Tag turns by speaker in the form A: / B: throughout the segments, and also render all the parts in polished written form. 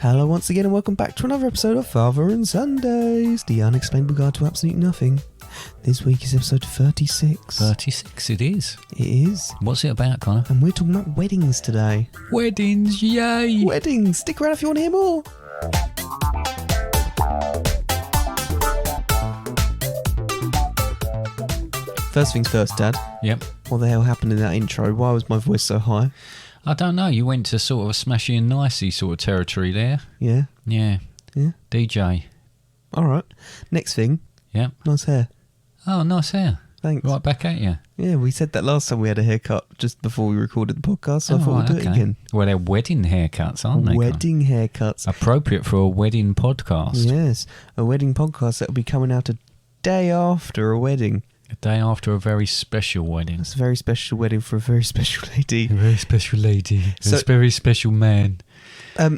A: Hello once again and welcome back to another episode of Father and Sundays, the unexplainable guide to absolutely nothing. This week is episode 36.
B: 36 it is.
A: It is.
B: What's it about, Connor?
A: And we're talking about weddings today.
B: Weddings, yay!
A: Weddings! Stick around if you want to hear more. First things first, Dad.
B: Yep.
A: What the hell happened in that intro? Why was my voice so high?
B: I don't know, you went to sort of a smashy and nicey sort of territory there.
A: Yeah.
B: Yeah.
A: Yeah.
B: DJ.
A: Alright. Next thing.
B: Yep.
A: Nice hair.
B: Oh, nice hair.
A: Thanks.
B: Right back at you.
A: Yeah, we said that last time we had a haircut just before we recorded the podcast, so I thought we'd do it again.
B: Well, they're wedding haircuts, aren't they?
A: Wedding haircuts.
B: Appropriate for a wedding podcast.
A: Yes, a wedding podcast that will be coming out a day after a wedding.
B: A day after a very special wedding.
A: It's a very special wedding for a very special lady.
B: A very special lady.
A: So,
B: a very special man.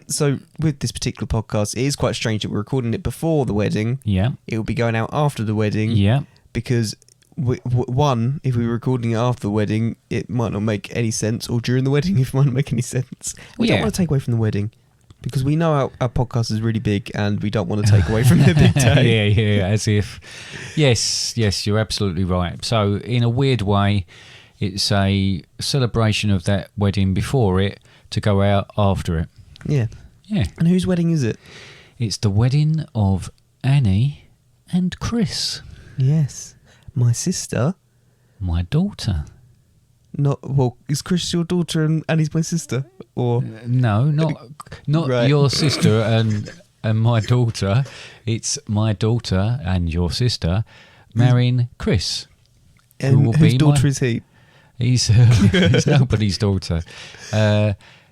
A: So with this particular podcast, it is quite strange that we're recording it before the wedding.
B: Yeah.
A: It will be going out after the wedding.
B: Yeah.
A: Because, one, if we were recording it after the wedding, it might not make any sense, or during the wedding, if it might not make any sense. We don't want to take away from the wedding. Because we know our podcast is really big and we don't want to take away from their big day.
B: yeah, as if... Yes, you're absolutely right. So, in a weird way, it's a celebration of that wedding before it to go out after it.
A: Yeah.
B: Yeah.
A: And whose wedding is it?
B: It's the wedding of Annie and Chris.
A: Yes. My sister.
B: My daughter.
A: Is Chris your daughter and Annie's my sister? Or
B: no, not
A: right.
B: Your sister and my daughter. It's my daughter and your sister marrying Chris.
A: And whose daughter is he?
B: He's nobody's daughter.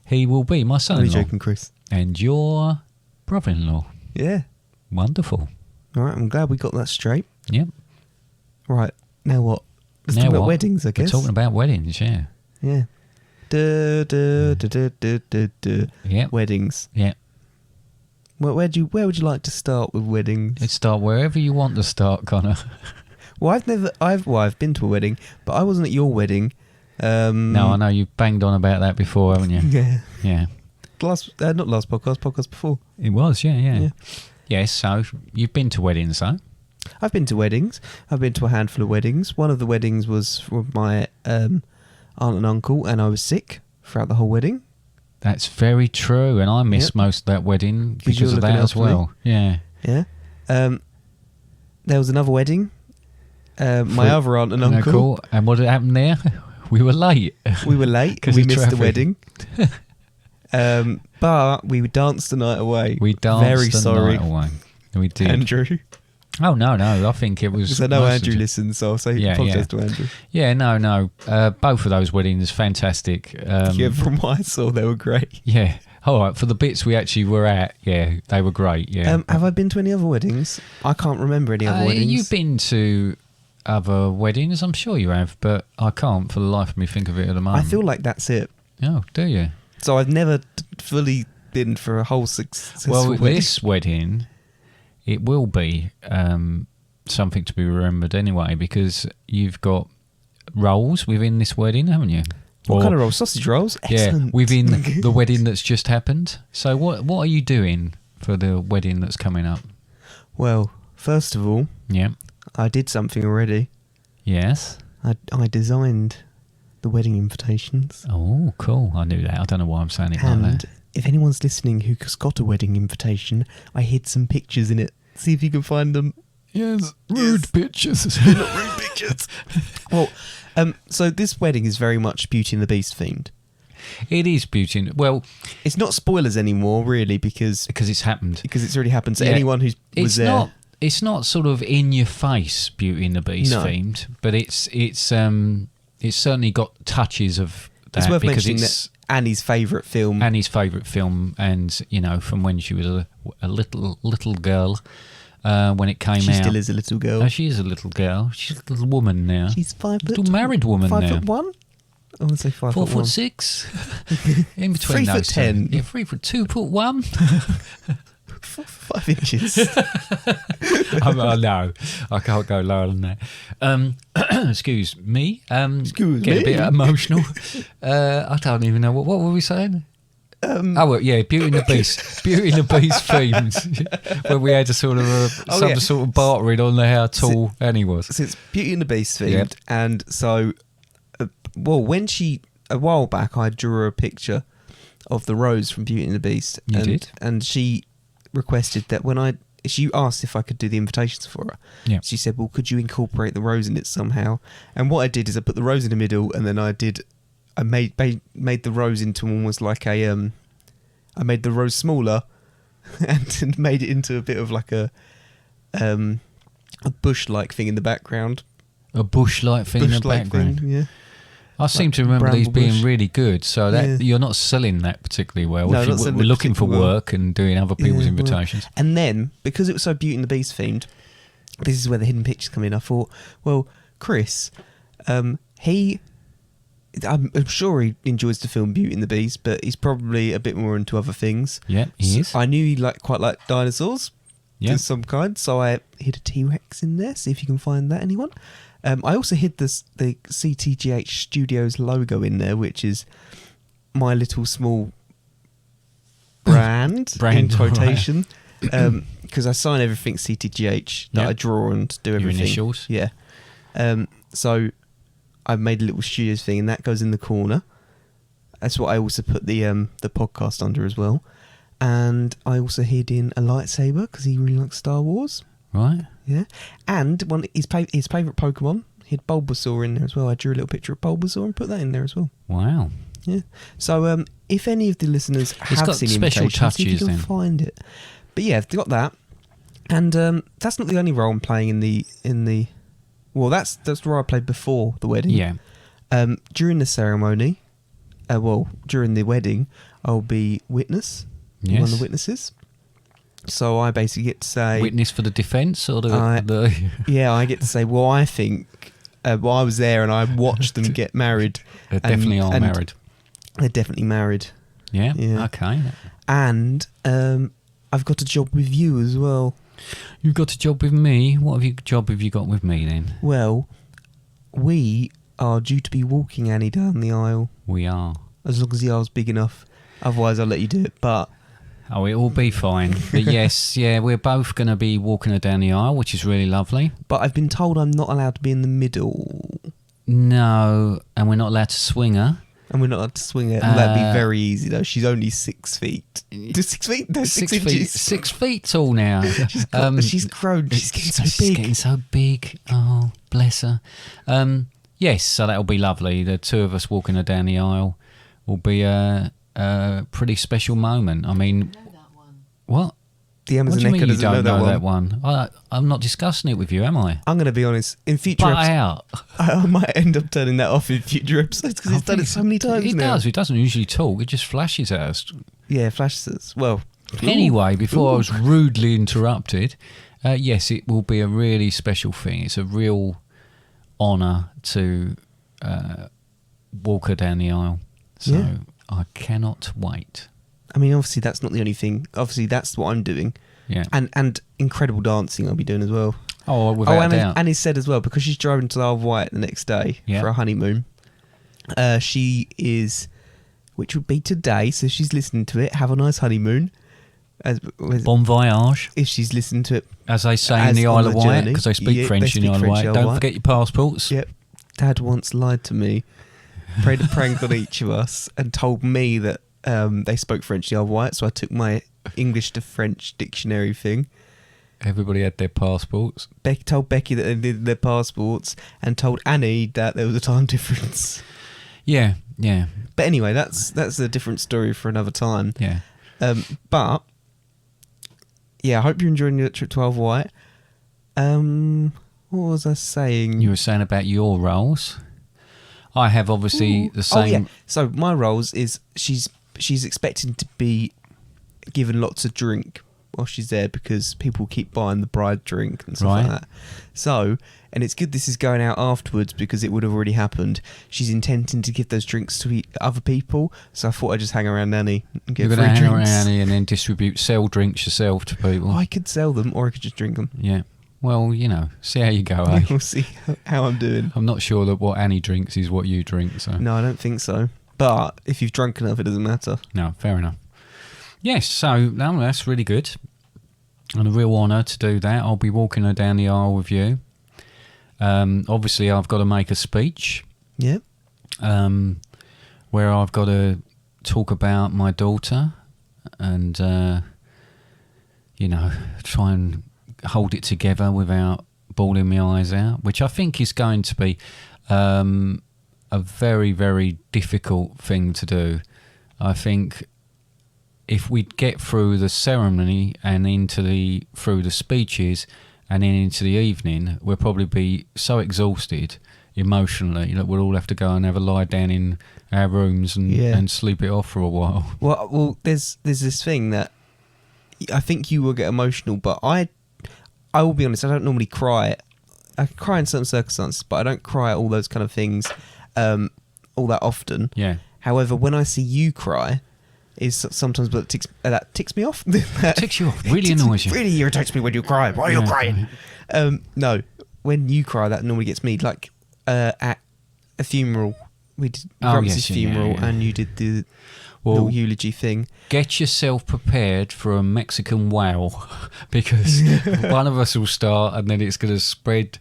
B: He will be my son-in-law.
A: Only joking, Chris.
B: And your brother-in-law.
A: Yeah.
B: Wonderful.
A: All right, I'm glad we got that straight.
B: Yep.
A: Right, now what? Let's talk about weddings, I guess.
B: We're talking about weddings, yeah.
A: Yeah.
B: Yep.
A: Weddings.
B: Yeah.
A: Where would you like to start with weddings?
B: Let's start wherever you want to start, Connor.
A: Well, I've been to a wedding, but I wasn't at your wedding.
B: No, I know you've banged on about that before, haven't you?
A: Yeah.
B: Yeah.
A: Not last podcast before.
B: It was, yeah. Yes, so you've been to weddings, though?
A: I've been to weddings. I've been to a handful of weddings. One of the weddings was for my aunt and uncle, and I was sick throughout the whole wedding.
B: That's very true, and I missed most of that wedding because of that as well. Yeah.
A: Yeah. There was another wedding. My other aunt and uncle.
B: Cool. And what happened there? We were late.
A: We missed the wedding. But we danced the night away.
B: We danced the night away. We did.
A: Andrew.
B: Oh, no. I think it was...
A: Because I know Andrew listens, so I'll say apologise to Andrew.
B: Yeah, no. Both of those weddings, fantastic.
A: From what I saw, they were great.
B: Yeah. All right, for the bits we actually were at, yeah, they were great, yeah.
A: Have I been to any other weddings? I can't remember any other weddings.
B: You've been to other weddings, I'm sure you have, but I can't for the life of me think of it at the moment.
A: I feel like that's it.
B: Oh, do you?
A: So I've never fully been for a whole successful wedding.
B: This wedding... It will be something to be remembered anyway, because you've got rolls within this wedding, haven't you?
A: What kind of rolls? Sausage rolls? Excellent.
B: Yeah, within the wedding that's just happened. So what are you doing for the wedding that's coming up?
A: Well, first of all, I did something already.
B: Yes?
A: I designed the wedding invitations.
B: Oh, cool. I knew that. I don't know why I'm saying it like that.
A: If anyone's listening who's got a wedding invitation, I hid some pictures in it. See if you can find them.
B: Yes, rude pictures.
A: Not rude pictures. Well, so this wedding is very much Beauty and the Beast themed.
B: It is Beauty. Well,
A: it's not spoilers anymore, really, because
B: it's happened.
A: Because it's already happened. So anyone who was there,
B: it's not sort of in your face Beauty and the Beast themed, but it's certainly got touches of that.
A: It's worth
B: because
A: mentioning that Annie's favourite film,
B: and from when she was a little girl. When it came out,
A: she still is a little girl.
B: Oh, she is a little girl. She's a little woman now.
A: She's 5 foot.
B: Little married woman now.
A: 5'1". I want to say 5'1".
B: 4'6". In between
A: 3'10".
B: Yeah, 2'1".
A: 5 inches.
B: No, I can't go lower than that. Excuse me.
A: Excuse
B: Get
A: me.
B: a bit emotional. I don't even know what were we saying. Beauty and the Beast. Beauty and the Beast themes. When we had a sort of sort of bartering on how tall Annie was.
A: So it's Beauty and the Beast themed. And so, when a while back, I drew her a picture of the rose from Beauty and the Beast.
B: You did?
A: And she requested that she asked if I could do the invitations for her.
B: Yeah.
A: She said, well, could you incorporate the rose in it somehow? And what I did is I put the rose in the middle, and then I made the rose into almost like I made the rose smaller and made it into a bit of like a bush-like thing in the background.
B: A bush-like thing in the background.
A: Thing, yeah.
B: I seem to remember these being really good, so that you're not selling that particularly well.
A: No,
B: if we're looking for work and doing other people's invitations.
A: Well. And then, because it was so Beauty and the Beast themed, this is where the hidden pictures come in. I thought, well, Chris, I'm sure he enjoys the film Beauty and the Beast, but he's probably a bit more into other things.
B: Yeah, he is.
A: I knew he quite liked dinosaurs
B: of
A: some kind, so I hid a T-Rex in there, see if you can find that, anyone. I also hid the CTGH Studios logo in there, which is my little small brand in quotation, because I sign everything CTGH that I draw and do everything.
B: Your initials?
A: Yeah. So I've made a little studios thing, and that goes in the corner. That's what I also put the podcast under as well. And I also hid in a lightsaber because he really likes Star Wars.
B: Right.
A: Yeah. And his favourite Pokemon, he had Bulbasaur in there as well. I drew a little picture of Bulbasaur and put that in there as well.
B: Wow.
A: Yeah. So if any of the listeners have seen
B: special touches,
A: see if you can find it. But yeah, I've got that. And that's not the only role I'm playing in the well, that's the role I played before the wedding.
B: Yeah.
A: During the ceremony, during the wedding, I'll be witness.
B: Yes.
A: One of the witnesses. So I basically get to say...
B: Witness for the defence? Or
A: yeah, I get to say, well, I think... I was there and I watched them get married.
B: They definitely are married.
A: They're definitely married.
B: Yeah? Okay.
A: And I've got a job with you as well.
B: You've got a job with me? What job have you got with me then?
A: Well, we are due to be walking Annie down the aisle.
B: We are.
A: As long as the aisle's big enough. Otherwise, I'll let you do it, but...
B: Oh, it'll be fine. But yes, we're both going to be walking her down the aisle, which is really lovely.
A: But I've been told I'm not allowed to be in the middle.
B: No, and we're not allowed to swing her.
A: And we're not allowed to swing her. That'd be very easy, though. She's only 6 feet. 6 feet? No, 6 inches.
B: 6 feet tall now.
A: She's grown. She's getting so big.
B: She's getting so big. Oh, bless her. Yes, so that'll be lovely. The two of us walking her down the aisle will be a pretty special moment. I mean, what?
A: The Amazon
B: Echo
A: doesn't know
B: that one. I'm not discussing it with you, am I?
A: I'm going to be honest. In future episodes, I might end up turning that off in future episodes because he's done it so many times now.
B: He doesn't usually talk. It just flashes at us.
A: Yeah, flashes at us. Well,
B: anyway, before I was rudely interrupted, yes, it will be a really special thing. It's a real honour to walk her down the aisle. So I cannot wait.
A: I mean, obviously, that's not the only thing. Obviously, that's what I'm doing.
B: Yeah.
A: And incredible dancing I'll be doing as well.
B: Oh, without a doubt.
A: And he said as well, because she's driving to the Isle of Wight the next day for a honeymoon, she is, which would be today, so she's listening to it. Have a nice honeymoon.
B: Bon voyage.
A: If she's listening to it.
B: As they say in the Isle of Wight, because they speak French in the Isle of Wight. Don't forget your passports.
A: Yep. Dad once lied to me, played a prank on each of us, and told me that they spoke French in the Isle of Wight, so I took my English to French dictionary thing.
B: Everybody had their passports.
A: Told Becky that they did their passports, and told Annie that there was a time difference.
B: Yeah, yeah.
A: But anyway, that's a different story for another time.
B: Yeah.
A: But yeah, I hope you're enjoying your trip to Isle of Wight. What was I saying?
B: You were saying about your roles. I have obviously the same.
A: Oh yeah. So my roles is she's expecting to be given lots of drink while she's there because people keep buying the bride drink and stuff like that. So, and it's good this is going out afterwards because it would have already happened. She's intending to give those drinks to other people, so I thought I'd just hang around Nanny and get free drinks. You're going to hang around
B: Nanny and then sell drinks yourself to people.
A: I could sell them or I could just drink them.
B: Yeah. Well, see how you go, eh?
A: We'll see how I'm doing.
B: I'm not sure that what Annie drinks is what you drink, so...
A: No, I don't think so. But if you've drunk enough, it doesn't matter.
B: No, fair enough. Yes, so no, that's really good. And a real honour to do that. I'll be walking her down the aisle with you. Obviously, I've got to make a speech.
A: Yeah.
B: Where I've got to talk about my daughter and, try and hold it together without bawling my eyes out, which I think is going to be a very, very difficult thing to do. I think if we get through the ceremony and through the speeches and then into the evening, we'll probably be so exhausted emotionally that we'll all have to go and have a lie down in our rooms and sleep it off for a while.
A: Well, there's this thing that I think you will get emotional, but I will be honest, I don't normally cry. I cry in certain circumstances, but I don't cry at all those kind of things all that often.
B: Yeah.
A: However, when I see you cry, is sometimes that ticks me off.
B: Ticks you off? Really annoys you?
A: Really irritates me when you cry. Why are you crying? No, when you cry, that normally gets me. Like at a funeral, we did Grumps' funeral, and you did the little eulogy thing.
B: Get yourself prepared for a Mexican wail, because one of us will start, and then it's going to spread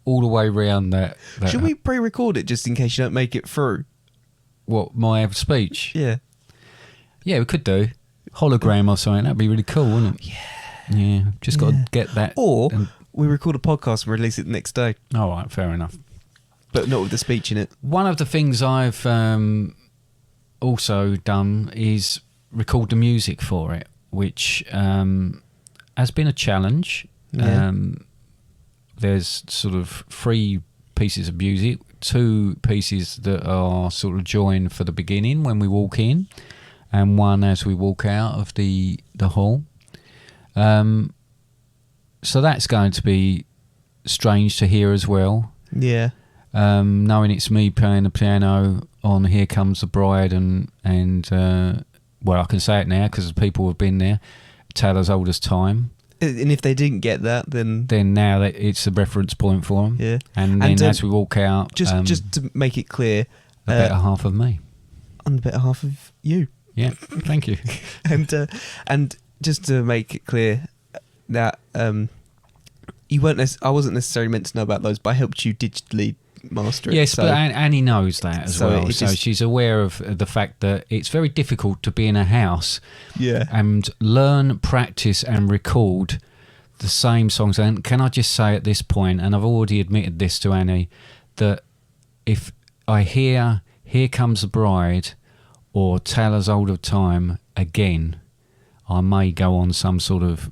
B: all the way around that.
A: Should we pre-record it just in case you don't make it through?
B: What, my speech?
A: Yeah.
B: Yeah, we could do. Hologram or something. That'd be really cool, wouldn't it? Yeah. Yeah. Just got to get that.
A: Or we record a podcast and release it the next day.
B: All right, fair enough.
A: But not with the speech in it.
B: One of the things I've also done is record the music for it, which has been a challenge.
A: Yeah.
B: There's sort of 3 pieces of music, 2 pieces that are sort of joined for the beginning when we walk in, and 1 as we walk out of the hall. So that's going to be strange to hear as well.
A: Yeah.
B: Knowing it's me playing the piano on Here Comes the Bride and I can say it now because the people have been there, Tale as Old as Time.
A: And if they didn't get that, then
B: now that it's a reference point for them.
A: Yeah.
B: And then as we walk out,
A: just to make it clear,
B: the better half of me.
A: And the better half of you.
B: Yeah, thank you.
A: and just to make it clear that you weren't. I wasn't necessarily meant to know about those, but I helped you digitally master it.
B: Yes, but Annie knows that as well. So she's aware of the fact that it's very difficult to be in a house and learn, practice and record the same songs. And can I just say at this point, and I've already admitted this to Annie, that if I hear Here Comes the Bride or Tale as Old of Time again, I may go on some sort of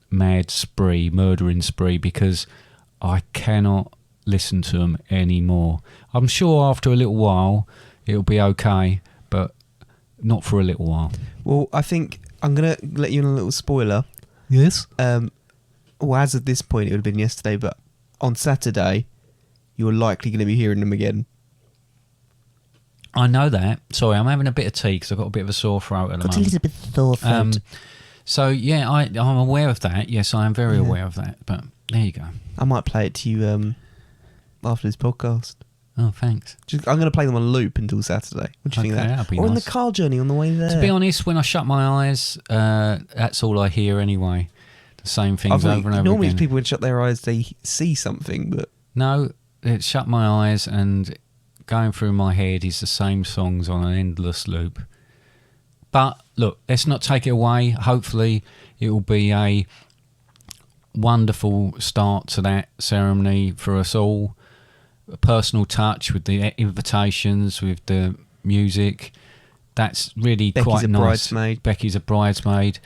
B: mad spree, murdering spree, because I cannot listen to them anymore. I'm sure after a little while it'll be okay, but not for a little while.
A: Well, I think I'm going to let you in a little spoiler.
B: Yes?
A: Well, as of this point, it would have been yesterday, but on Saturday, you're likely going to be hearing them again.
B: I know that. Sorry, I'm having a bit of tea because I've got a bit of a sore throat at the moment.
A: Got a little bit of sore throat.
B: So, yeah, I'm aware of that. Yes, I am very aware of that. But there you go.
A: I might play it to you after this podcast.
B: Oh, thanks.
A: I'm going to play them on loop until Saturday. What do you think of that?
B: Or
A: nice. On the car journey on the way there.
B: To be honest, when I shut my eyes, that's all I hear anyway. The same things over and over
A: normally
B: again.
A: People, when shut their eyes, they see something, but...
B: No, it's shut my eyes and going through my head is the same songs on an endless loop. But, look, let's not take it away. Hopefully, it will be a wonderful start to that ceremony for us all. A personal touch with the invitations, with the music. That's really quite nice. Becky's a bridesmaid.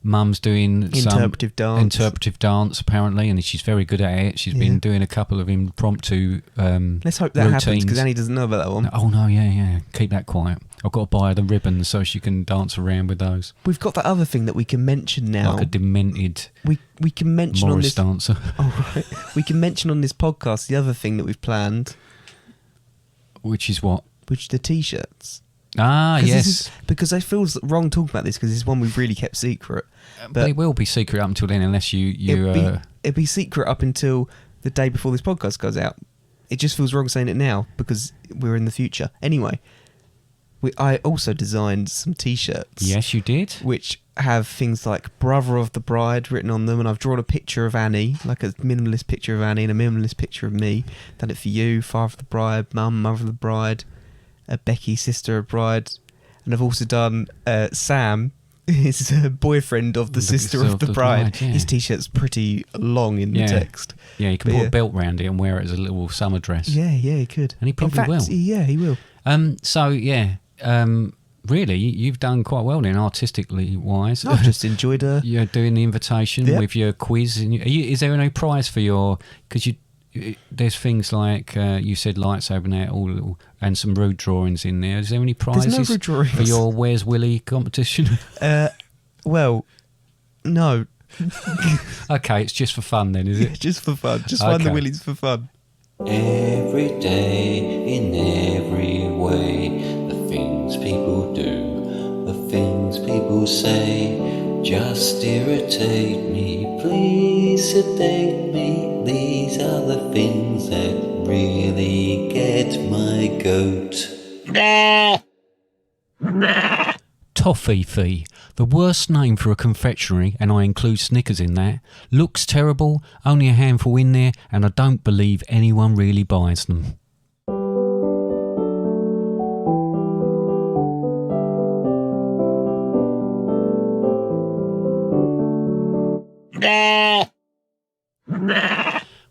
B: Mum's doing
A: interpretive
B: dance apparently, and she's very good at it. She's been doing a couple of impromptu
A: let's hope that happens, because Annie doesn't know about that one.
B: Oh no, yeah. Keep that quiet. I've got to buy her the ribbons so she can dance around with those.
A: We've got that other thing that we can mention now.
B: Like a demented
A: we can mention
B: Morris
A: on this
B: dancer.
A: Oh, right. We can mention on this podcast the other thing that we've planned.
B: Which is what?
A: Which are the T-shirts.
B: Ah, yes.
A: Because it feels wrong talking about this, because it's one we've really kept secret.
B: But it will be secret up until then, unless you
A: it'll be secret up until the day before this podcast goes out. It just feels wrong saying it now because we're in the future. Anyway, I also designed some T-shirts.
B: Yes, you did.
A: Which have things like brother of the bride written on them, and I've drawn a picture of Annie, like a minimalist picture of Annie and a minimalist picture of me. Done it for you, father of the bride, mum, mother of the bride, Becky, sister of bride. And I've also done Sam, his boyfriend of the sister of the bride.
B: Yeah.
A: His T-shirt's pretty long in the text.
B: Yeah, you can put a belt round it and wear it as a little summer dress.
A: Yeah, he could.
B: And he probably will.
A: Yeah, he will.
B: Really, you've done quite well then, artistically wise.
A: I've just enjoyed
B: You're doing the invitation with your quiz. And is there any prize for your... Because there's things like, you said lightsaber now, and some rude drawings in there. Is there any prizes
A: There's no rude drawings
B: for your Where's Willy competition?
A: Well, no.
B: Okay, it's just for fun then, is it?
A: Yeah, just for fun. Just find the willies for fun.
C: Every day, in every way, the things people do, the things people say, just irritate me, please sedate me. These are the things that really get my goat.
B: Toffee, the worst name for a confectionery, and I include Snickers in that. Looks terrible, only a handful in there, and I don't believe anyone really buys them.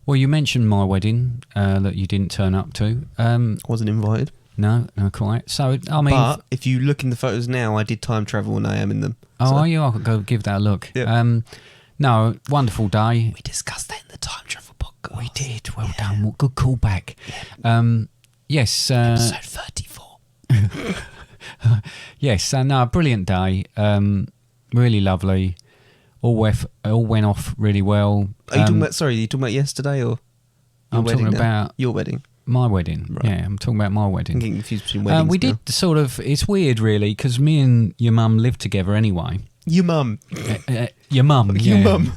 B: Well, you mentioned my wedding that you didn't turn up to.
A: Wasn't invited.
B: No, quite. So, I mean...
A: But if you look in the photos now, I did time travel and I am in them.
B: Oh, are you? I'll go give that a look.
A: Yeah.
B: No, wonderful day.
A: We discussed that in the time travel podcast.
B: We did. Well done. Well, good callback. Yeah. Yes.
A: Episode 34.
B: Yes. No, brilliant day. Really lovely. All went off really well.
A: Are you talking about yesterday or
B: I'm talking about
A: your wedding?
B: My wedding.
A: Right.
B: Yeah, I'm talking about my wedding.
A: I'm getting confused between weddings
B: we
A: now.
B: did sort of... It's weird, really, because me and your mum lived together anyway.
A: Your mum.
B: Your mum, yeah.
A: Your mum.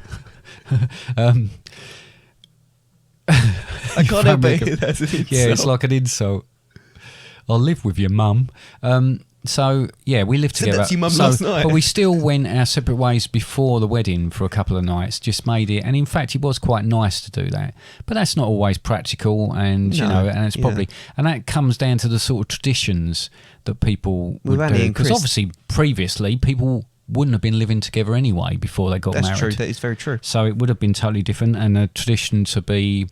A: I can't help it. That's an insult.
B: Yeah, it's like an insult. I'll live with your mum. So, yeah, we lived together.
A: That to your mum last night.
B: But we still went our separate ways before the wedding for a couple of nights, just made it. And in fact, it was quite nice to do that. But that's not always practical. And, you know, and it's probably... And that comes down to the sort of traditions that people would do. Because obviously, previously, people wouldn't have been living together anyway before they got married.
A: That's true. That is very true.
B: So it would have been totally different. And a tradition to be...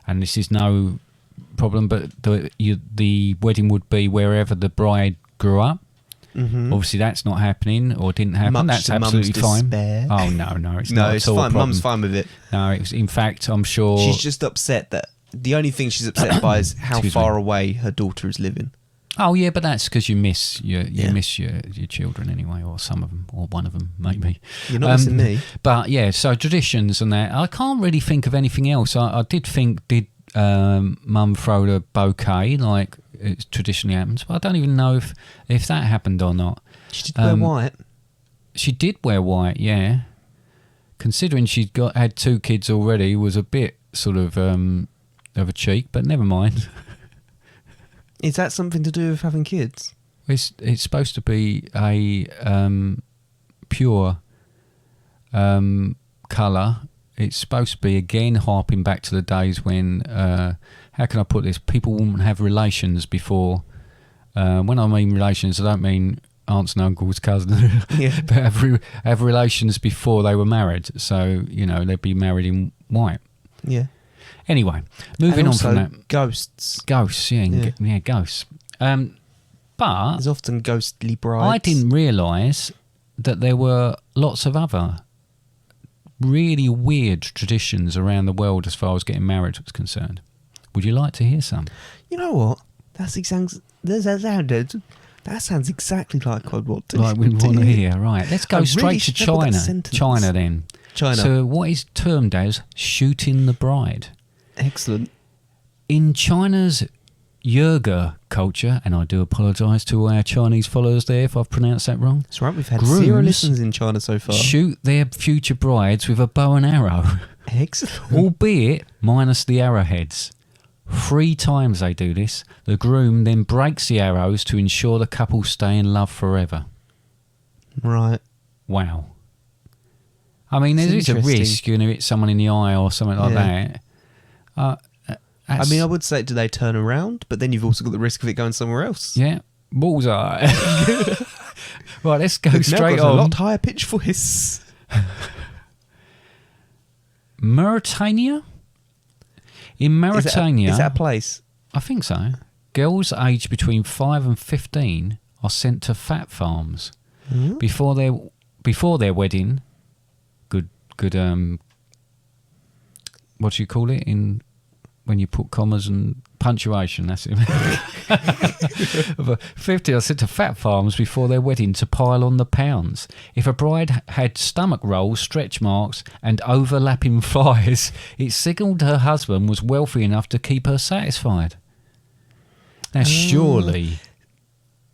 B: And this is no problem, but the wedding would be wherever the bride grew up. Mm-hmm. Obviously, that's not happening or didn't happen. That's absolutely fine.
A: Despair.
B: Oh no, it's
A: no,
B: not
A: it's
B: at all
A: fine.
B: a problem.
A: Mum's fine with it.
B: No, it's in fact, I'm sure
A: she's just upset that the only thing she's upset by is how far away her daughter is living.
B: Oh yeah, but that's because you miss your children anyway, or some of them, or one of them maybe.
A: You're not missing me.
B: But yeah, so traditions and that. I can't really think of anything else. I did think Mum throw the bouquet like it traditionally happens, but I don't even know if that happened or not.
A: She did wear white.
B: She did wear white, yeah. Considering she'd had 2 kids already, was a bit sort of a cheek, but never mind.
A: Is that something to do with having kids?
B: It's supposed to be a pure colour. It's supposed to be, again, harping back to the days when, how can I put this, people wouldn't have relations before. When I mean relations, I don't mean aunts and uncles, cousins, but have relations before they were married. So, you know, they'd be married in white.
A: Yeah.
B: Anyway, moving on from that.
A: Ghosts.
B: Ghosts, yeah, ghosts. But
A: there's often ghostly brides.
B: I didn't realise that there were lots of other really weird traditions around the world as far as getting married was concerned. Would you like to hear some?
A: You know what? That sounds exactly like I'd want to
B: like we want to hear. Right, let's go straight to China. China then.
A: China.
B: So what is termed as shooting the bride?
A: Excellent.
B: In China's Uyghur culture, and I do apologise to all our Chinese followers there if I've pronounced that wrong.
A: That's right, we've had 0 listens in China so far.
B: Shoot their future brides with a bow and arrow.
A: Excellent.
B: Albeit minus the arrowheads. 3 times they do this. The groom then breaks the arrows to ensure the couple stay in love forever.
A: Right.
B: Wow. I mean, there's a risk you're going to hit someone in the eye or something like that.
A: I mean, I would say, do they turn around? But then you've also got the risk of it going somewhere else.
B: Yeah. Bullseye. Right, let's go
A: They've
B: straight
A: now got
B: on.
A: a lot higher pitch voice.
B: Mauritania? In Mauritania...
A: Is that a place?
B: I think so. Girls aged between 5 and 15 are sent to fat farms.
A: Mm-hmm.
B: Before their wedding... Good, what do you call it when you put commas and punctuation? That's it. 50 are sent to fat farms before their wedding to pile on the pounds. If a bride had stomach rolls, stretch marks, and overlapping thighs, it signalled her husband was wealthy enough to keep her satisfied. Now, surely.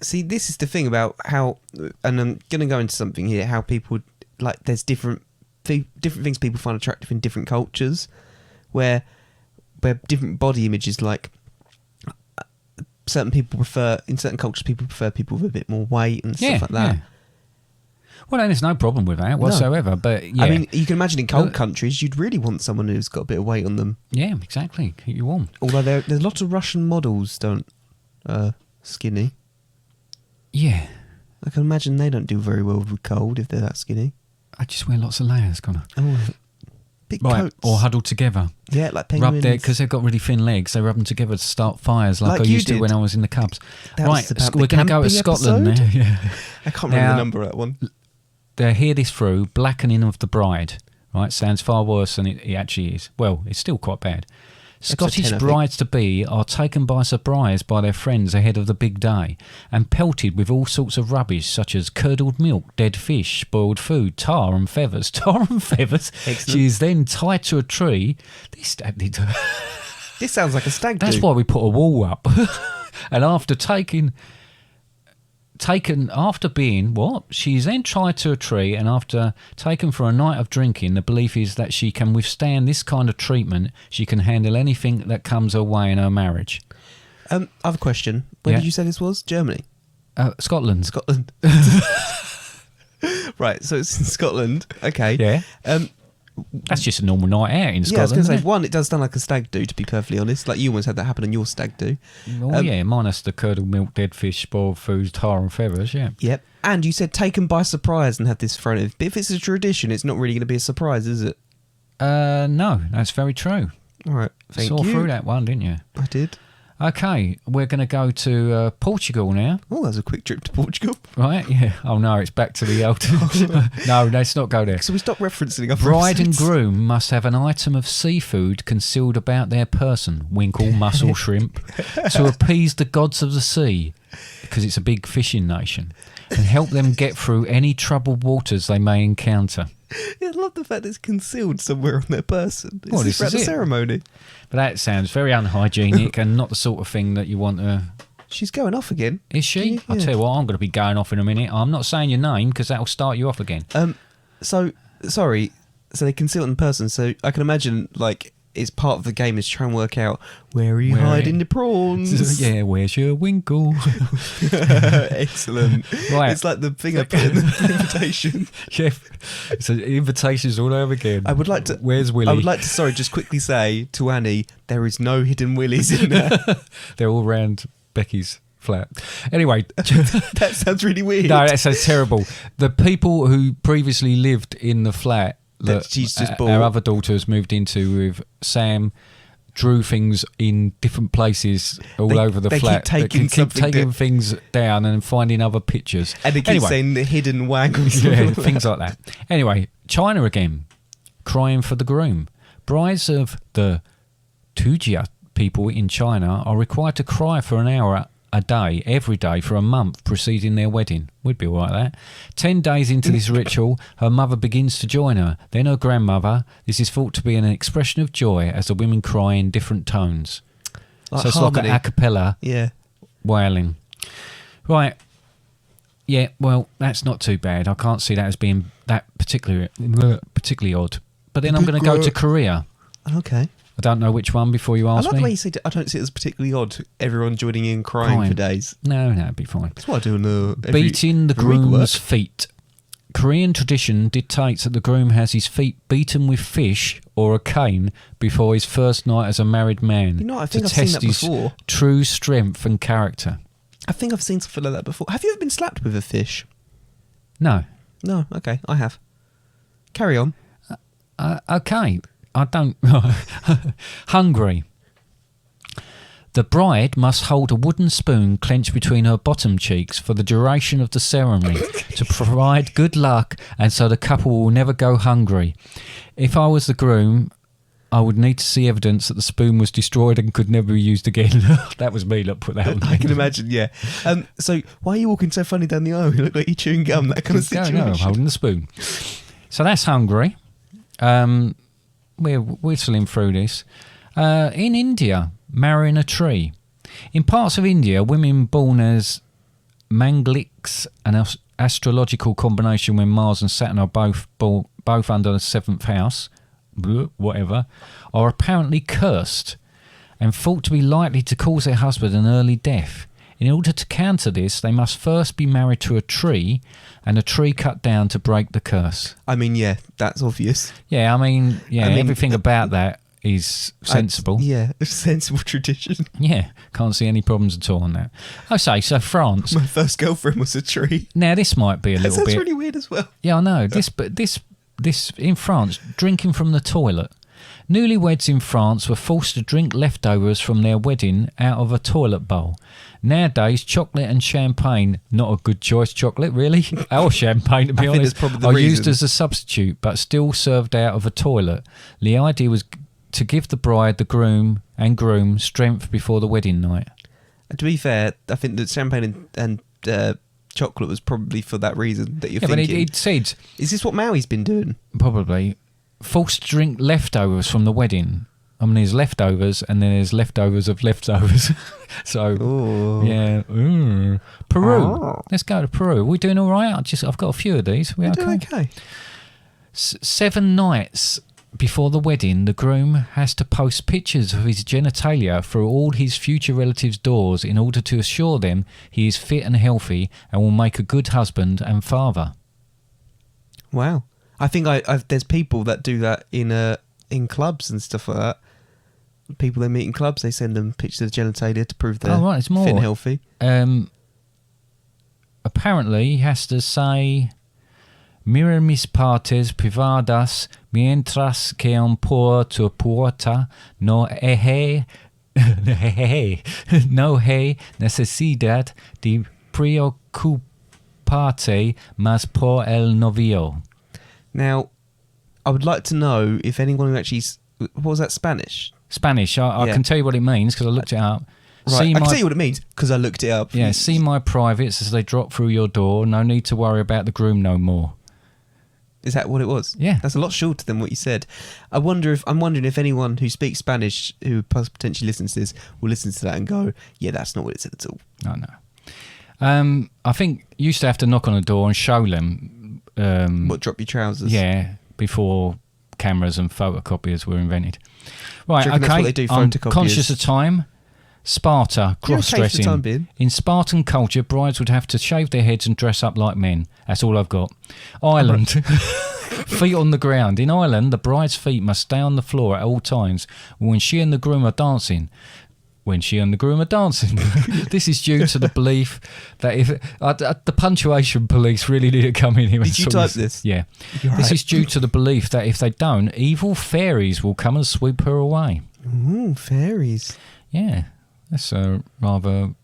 A: See, this is the thing about how, and I'm going to go into something here, how people, like, there's different things people find attractive in different cultures, where different body images, like certain cultures people prefer people with a bit more weight and stuff like that. Yeah.
B: Well, then there's no problem with that whatsoever. No. But yeah,
A: I mean, you can imagine in cold countries, you'd really want someone who's got a bit of weight on them.
B: Yeah, exactly. Keep you warm.
A: Although there's lots of Russian models skinny.
B: Yeah,
A: I can imagine they don't do very well with cold if they're that skinny.
B: I just wear lots of layers, Connor.
A: Oh, big coats.
B: Or huddled together.
A: Yeah, like penguins.
B: Because they've got really thin legs, they rub them together to start fires like I used to when I was in the Cubs.
A: Right,
B: we're going to go to Scotland now. Yeah.
A: I can't remember the number of that one.
B: They hear this through, blackening of the bride. Right, sounds far worse than it actually is. Well, it's still quite bad. Scottish brides-to-be are taken by surprise by their friends ahead of the big day and pelted with all sorts of rubbish such as curdled milk, dead fish, spoiled food, tar and feathers. Tar and feathers. Excellent. She is then tied to a tree. This
A: sounds like a stag do.
B: That's why we put a wall up. And after she's then tied to a tree, and after taken for a night of drinking, the belief is that she can withstand this kind of treatment. She can handle anything that comes her way in her marriage.
A: I have a question. Where did you say this was? Germany?
B: Scotland.
A: Right, so it's in Scotland. Okay.
B: Yeah. That's just a normal night out in Scotland.
A: Yeah, I was going to say, one, it does sound like a stag do, to be perfectly honest. Like, you almost had that happen on your stag do.
B: Oh, yeah, minus the curdled milk, dead fish, spoiled food, tar and feathers, yeah.
A: Yep. And you said taken by surprise and had this thrown in. But if it's a tradition, it's not really going to be a surprise, is it?
B: No, that's very true.
A: All right, thank you.
B: Saw through that one, didn't you?
A: I did.
B: Okay, we're going to go to Portugal now.
A: Oh, that's a quick trip to Portugal.
B: Right, yeah. Oh, no, it's back to the old... No, let's not go there.
A: So we stop referencing other
B: Bride and groom must have an item of seafood concealed about their person, winkle, mussel, shrimp, to appease the gods of the sea, because it's a big fishing nation, and help them get through any troubled waters they may encounter.
A: I love the fact it's concealed somewhere on their person.
B: Well,
A: this is the ceremony.
B: But that sounds very unhygienic and not the sort of thing that you want to...
A: She's going off again.
B: Is she?
A: Yeah.
B: I'll tell you what, I'm going to be going off in a minute. I'm not saying your name because that'll start you off again.
A: So they conceal it in person. So I can imagine, like, it's part of the game is try and work out where are you hiding the prawns.
B: Yeah, where's your winkle?
A: Excellent. Right. It's like the thing I put in the invitation.
B: Yeah. So invitations all over again.
A: I would like to.
B: Where's Willie?
A: I would like to, just quickly say to Annie, there is no hidden Willies in there.
B: They're all round Becky's flat. Anyway.
A: That sounds really weird.
B: No, that sounds terrible. The people who previously lived in the flat that
A: she's just bought.
B: Our other daughter has moved into with Sam drew things in different places all over the flat.
A: Keep taking
B: things down and finding other pictures.
A: And they keep saying the hidden waggles.
B: Yeah, things like that. Anyway, China again, crying for the groom. Brides of the Tujia people in China are required to cry for an hour a day, every day, for a month preceding their wedding. We'd be all right with that. 10 days into this ritual, her mother begins to join her, then her grandmother. This is thought to be an expression of joy as the women cry in different tones.
A: Like
B: so it's
A: harmony.
B: like an a cappella wailing. Right. Yeah, well, that's not too bad. I can't see that as being that particularly odd. But then I'm going to go to Korea.
A: Okay.
B: I don't know which one before you
A: I
B: ask
A: like the
B: me.
A: way you said I don't see it as particularly odd. Everyone joining in crying for days.
B: No, it'd be fine.
A: That's what I do in the
B: Beating the groom's feet. Korean tradition dictates that the groom has his feet beaten with fish or a cane before his first night as a married man.
A: You know, I think
B: to
A: I've seen
B: test
A: that
B: his
A: before.
B: true strength and character.
A: I think I've seen something like that before. Have you ever been slapped with a fish?
B: No.
A: No, okay, I have. Carry on.
B: Okay. I don't... Hungary. The bride must hold a wooden spoon clenched between her bottom cheeks for the duration of the ceremony to provide good luck and so the couple will never go hungry. If I was the groom, I would need to see evidence that the spoon was destroyed and could never be used again. That was me that put that on.
A: I can imagine, yeah. So why are you walking so funny down the aisle? You look like you're chewing gum, that kind of situation.
B: No, I'm holding the spoon. So that's Hungary. We're whistling through this. In India, marrying a tree. In parts of India, women born as Mangliks, an astrological combination when Mars and Saturn are both under the 7th house, whatever, are apparently cursed and thought to be likely to cause their husband an early death. In order to counter this, they must first be married to a tree and a tree cut down to break the curse.
A: I mean, yeah, that's obvious.
B: Yeah, I mean, everything about that is sensible.
A: Sensible tradition.
B: Yeah, can't see any problems at all on that. Okay, so France.
A: My first girlfriend was a tree.
B: Now, this might be a little bit...
A: That's really weird as well.
B: Yeah, I know. This in France, drinking from the toilet. Newlyweds in France were forced to drink leftovers from their wedding out of a toilet bowl. Nowadays, chocolate and champagne, not a good choice chocolate, really, or champagne to be honest, are used as a substitute, but still served out of a toilet. The idea was to give the bride, the groom strength before the wedding night.
A: To be fair, I think that champagne and chocolate was probably for that reason that you're thinking.
B: But it said...
A: Is this what Maui's been doing?
B: Probably. Forced to drink leftovers from the wedding. I mean, there's leftovers and then there's leftovers of leftovers. So,
A: ooh.
B: Yeah. Ooh. Peru. Oh. Let's go to Peru. Are we doing all right? I've got a few of these.
A: We're doing okay.
B: 7 nights before the wedding, the groom has to post pictures of his genitalia through all his future relatives' doors in order to assure them he is fit and healthy and will make a good husband and father.
A: Wow. I think there's people that do that in clubs and stuff like that. People they meet in clubs, they send them pictures of genitalia to prove they're
B: it's more.
A: fit and healthy.
B: Apparently, he has to say, "Mira mis partes privadas mientras que un por tu puerta no he necesidad de preocuparte más por el novio."
A: Now, I would like to know if anyone who actually... What was that, Spanish?
B: Spanish. I can tell you what it means because I looked it up.
A: Right, I can tell you what it means because I looked it up.
B: Yeah, see my privates as they drop through your door. No need to worry about the groom no more.
A: Is that what it was?
B: Yeah.
A: That's a lot shorter than what you said. I'm wondering if anyone who speaks Spanish who potentially listens to this will listen to that and go, yeah, that's not what it said at all.
B: No. I think you used to have to knock on the door and show them...
A: drop your trousers?
B: Yeah, before cameras and photocopiers were invented. Right,
A: okay. That's what they do,
B: I'm
A: photocopiers.
B: Conscious of time. Sparta Cross-Dressing.
A: Okay
B: in Spartan culture, brides would have to shave their heads and dress up like men. That's all I've got. Ireland. Feet on the ground. In Ireland, the bride's feet must stay on the floor at all times when she and the groom are dancing. This is due to the belief that if the punctuation police really need to come in here.
A: Did you type this?
B: Yeah.
A: This
B: is due to the belief that if they don't, evil fairies will come and sweep her away.
A: Ooh, fairies.
B: Yeah. That's rather...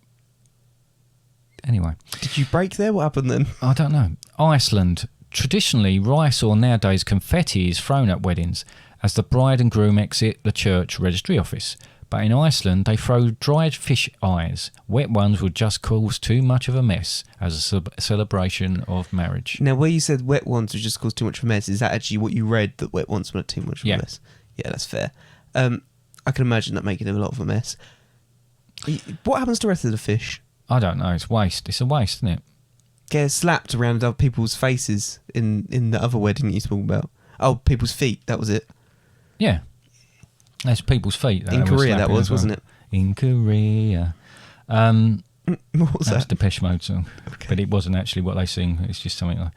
B: Anyway.
A: Did you break there? What happened then?
B: I don't know. Iceland. Traditionally, rice or nowadays confetti is thrown at weddings as the bride and groom exit the church registry office. But in Iceland, they throw dried fish eyes. Wet ones would just cause too much of a mess as a celebration of marriage.
A: Now, where you said wet ones would just cause too much of a mess, is that actually what you read, that wet ones were too much of a mess? Yeah, that's fair. I can imagine that making a lot of a mess. What happens to the rest of the fish?
B: I don't know. It's waste. It's a waste, isn't it?
A: Get slapped around other people's faces in the other wedding you talking about. Oh, people's feet. That was it.
B: Yeah. That's people's feet.
A: In Korea, that was, wasn't it?
B: In Korea.
A: What was
B: That's
A: that?
B: Depeche Mode song.
A: Okay.
B: But it wasn't actually what they sing. It's just something I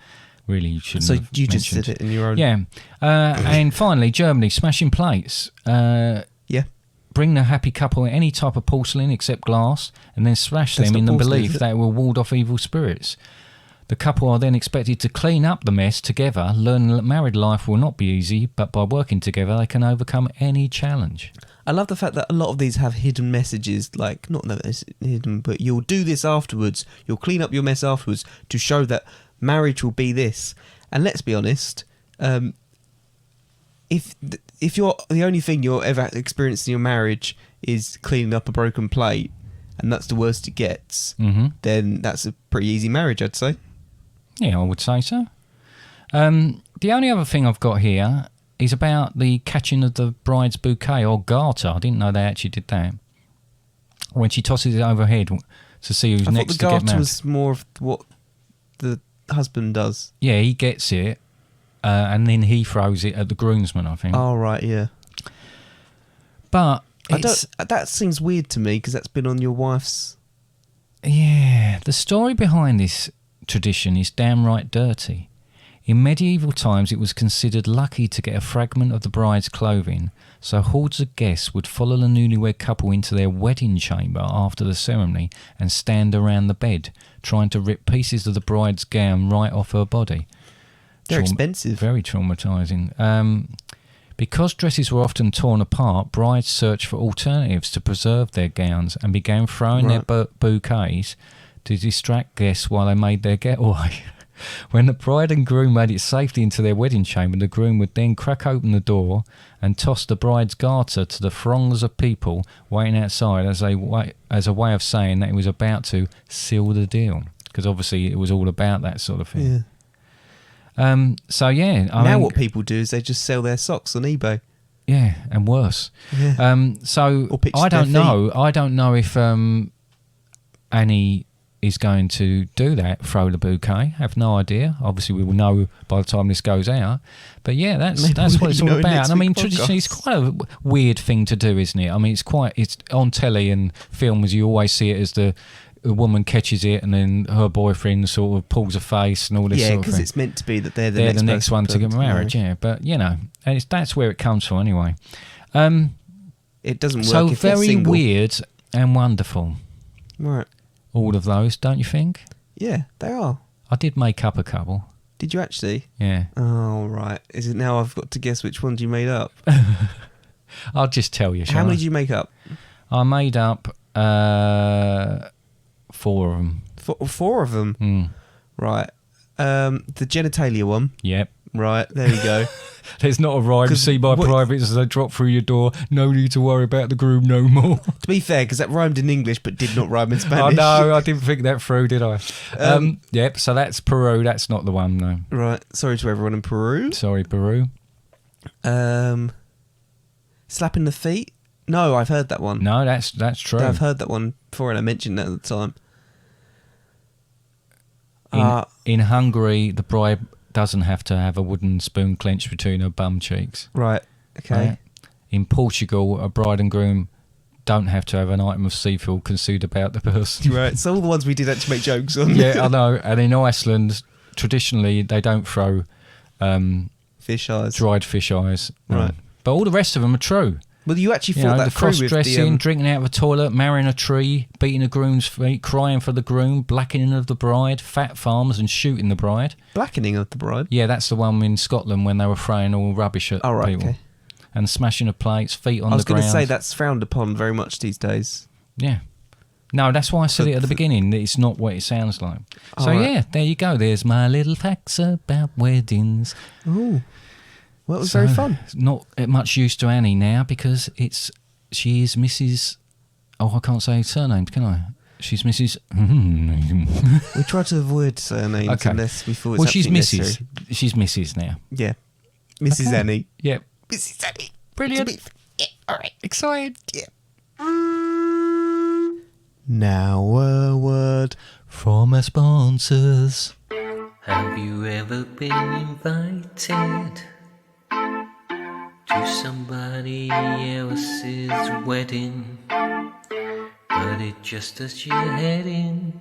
B: really you shouldn't
A: So
B: have
A: you just
B: mentioned.
A: did it in your own...
B: Yeah. And finally, Germany, smashing plates.
A: Yeah.
B: Bring the happy couple any type of porcelain except glass and then smash
A: That's
B: them
A: not
B: in the
A: porcelain,
B: belief
A: is it?
B: that it will ward off evil spirits. The couple are then expected to clean up the mess together, learn that married life will not be easy, but by working together they can overcome any challenge.
A: I love the fact that a lot of these have hidden messages, like, not that it's hidden, but you'll do this afterwards, you'll clean up your mess afterwards to show that marriage will be this. And let's be honest, if you're the only thing you're ever experiencing in your marriage is cleaning up a broken plate, and that's the worst it gets, then that's a pretty easy marriage, I'd say.
B: Yeah, I would say so. The only other thing I've got here is about the catching of the bride's bouquet, or garter. I didn't know they actually did that. When she tosses it overhead to see who's next to get
A: I thought the garter
B: married.
A: was more of what the husband does.
B: Yeah, he gets it, and then he throws it at the groomsman, I think.
A: Oh, right, yeah.
B: But
A: that seems weird to me, because that's been on your wife's...
B: Yeah, the story behind this tradition is downright dirty. In medieval times, it was considered lucky to get a fragment of the bride's clothing, so hordes of guests would follow the newlywed couple into their wedding chamber after the ceremony and stand around the bed, trying to rip pieces of the bride's gown right off her body.
A: They're expensive.
B: Very traumatising. Because dresses were often torn apart, brides searched for alternatives to preserve their gowns and began throwing their bouquets to distract guests while they made their getaway. When the bride and groom made it safely into their wedding chamber, the groom would then crack open the door and toss the bride's garter to the throngs of people waiting outside as a way of saying that he was about to seal the deal. Because obviously it was all about that sort of thing.
A: Yeah.
B: So yeah.
A: Now what people do is they just sell their socks on eBay.
B: Yeah, and worse.
A: Yeah.
B: So
A: Or pictures
B: I
A: of their
B: don't know. I don't know if Annie is going to do that, throw the bouquet. I have no idea. Obviously, we will know by the time this goes out. But yeah, that's what it's all about. And I mean, traditionally, it's quite a weird thing to do, isn't it? I mean, it's on telly and films. You always see it as the woman catches it, and then her boyfriend sort of pulls a face and all this.
A: Yeah,
B: because
A: because it's meant to be that they're
B: the next one to get married.
A: No.
B: Yeah, but you know, and that's where it comes from anyway.
A: It doesn't work.
B: So
A: if they're
B: very
A: single.
B: weird and wonderful.
A: Right.
B: All of those, don't you think?
A: Yeah, they are.
B: I did make up a couple.
A: Did you actually?
B: Yeah.
A: Oh, right. Is it now I've got to guess which ones you made up?
B: I'll just tell you.
A: How many did you make up?
B: I made up 4 of them.
A: 4 of them?
B: Mm.
A: Right. The genitalia one.
B: Yep.
A: Right, there we go.
B: There's not a rhyme. See by privates as they drop through your door. No need to worry about the groom no more.
A: To be fair, because that rhymed in English but did not rhyme in Spanish.
B: I know, I didn't think that through, did I? Yep, so that's Peru. That's not the one, no.
A: Right, sorry to everyone in Peru.
B: Sorry, Peru.
A: Slapping the feet? No, I've heard that one.
B: No, that's true.
A: I've heard that one before and I mentioned that at the time.
B: In Hungary, the bride doesn't have to have a wooden spoon clenched between her bum cheeks.
A: Right, okay.
B: Right? In Portugal, a bride and groom don't have to have an item of seafood concealed about the person.
A: Right, so all the ones we did actually make jokes on.
B: Yeah, I know. And in Iceland, traditionally, they don't throw
A: fish eyes.
B: Dried fish eyes.
A: Right.
B: But all the rest of them are true.
A: Well, you actually thought that
B: the
A: through with
B: cross-dressing, drinking out of a toilet, marrying a tree, beating a groom's feet, crying for the groom, blackening of the bride, fat farms and shooting the bride.
A: Blackening of the bride?
B: Yeah, that's the one in Scotland when they were throwing all rubbish at people.
A: Okay.
B: And smashing of plates, feet on the ground.
A: I was going to say that's frowned upon very much these days.
B: Yeah. No, that's why I said it at the beginning. It's not what it sounds like. So, yeah, there you go. There's my little facts about weddings.
A: Oh. Well, it was very fun.
B: Not much use to Annie now because she is Mrs. Oh, I can't say surnames, can I? She's Mrs.
A: We try to avoid surnames unless we thought it's
B: she's Mrs.
A: necessary.
B: She's Mrs. now.
A: Yeah. Mrs. Annie.
B: Yep.
A: Mrs. Annie.
B: Brilliant.
A: Yeah, all right.
B: Excited.
A: Yeah. Now a word
B: from our sponsors.
C: Have you ever been invited to to somebody else's wedding, but it just does your head in,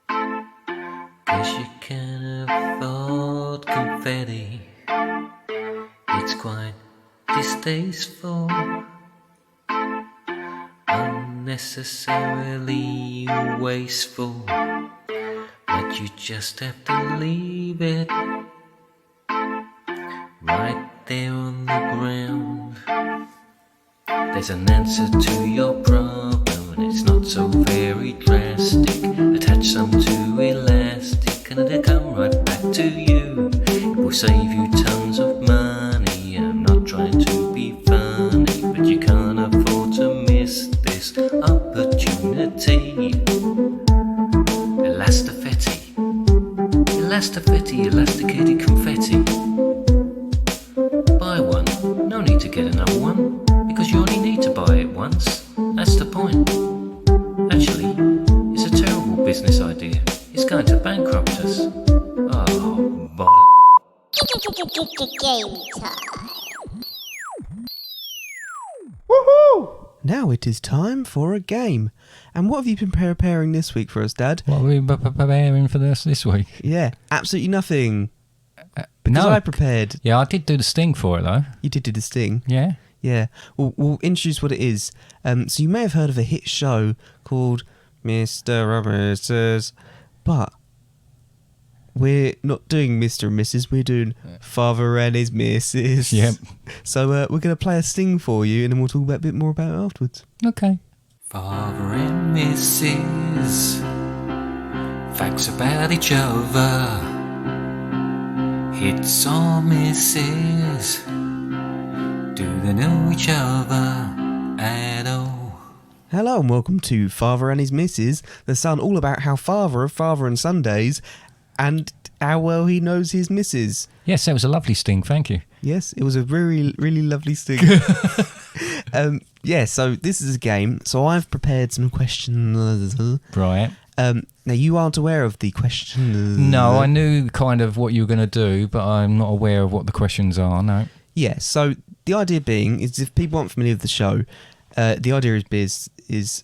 C: 'cause you can't afford confetti. It's quite distasteful, unnecessarily wasteful, but you just have to leave it right there on the ground. There's an answer to your problem, and it's not so very drastic. Attach some to elastic and it'll come right back to you. It will save you tons of money. I'm not trying to be funny, but you can't afford to miss this opportunity. Elastifetti, elasticated confetti. Buy one, no need to get another one, because you only need to buy it once. That's the point. Actually, it's a terrible business idea. It's going to bankrupt us. Oh, bother.
D: Game time.
A: Woohoo! Now it is time for a game. And what have you been preparing this week for us, Dad?
B: What are we preparing for this week?
A: Yeah, absolutely nothing. Because
B: No.
A: I prepared.
B: Yeah, I did do the sting for it, though.
A: You did do the sting.
B: Yeah.
A: Yeah. We'll introduce what it is. So you may have heard of a hit show called Mr. and Mrs. But we're not doing Mr. and Mrs. We're doing Father and his Missus.
B: Yep.
A: So we're going to play a sting for you, and then we'll talk a bit more about it afterwards.
B: Okay.
C: Father and Mrs. Facts about each other. Hits or misses. Do they know each other at all?
A: Hello and welcome to Father and his Missus, the son all about how Father and Sundays, and how well he knows his missus.
B: Yes, that was a lovely sting. Thank you.
A: Yes, it was a really, really lovely sting. Yeah, so this is a game. So I've prepared some questions.
B: Right.
A: Now, you aren't aware of the questions.
B: No, I knew kind of what you were going to do, but I'm not aware of what the questions are, no.
A: Yeah, so the idea being is if people aren't familiar with the show, the idea is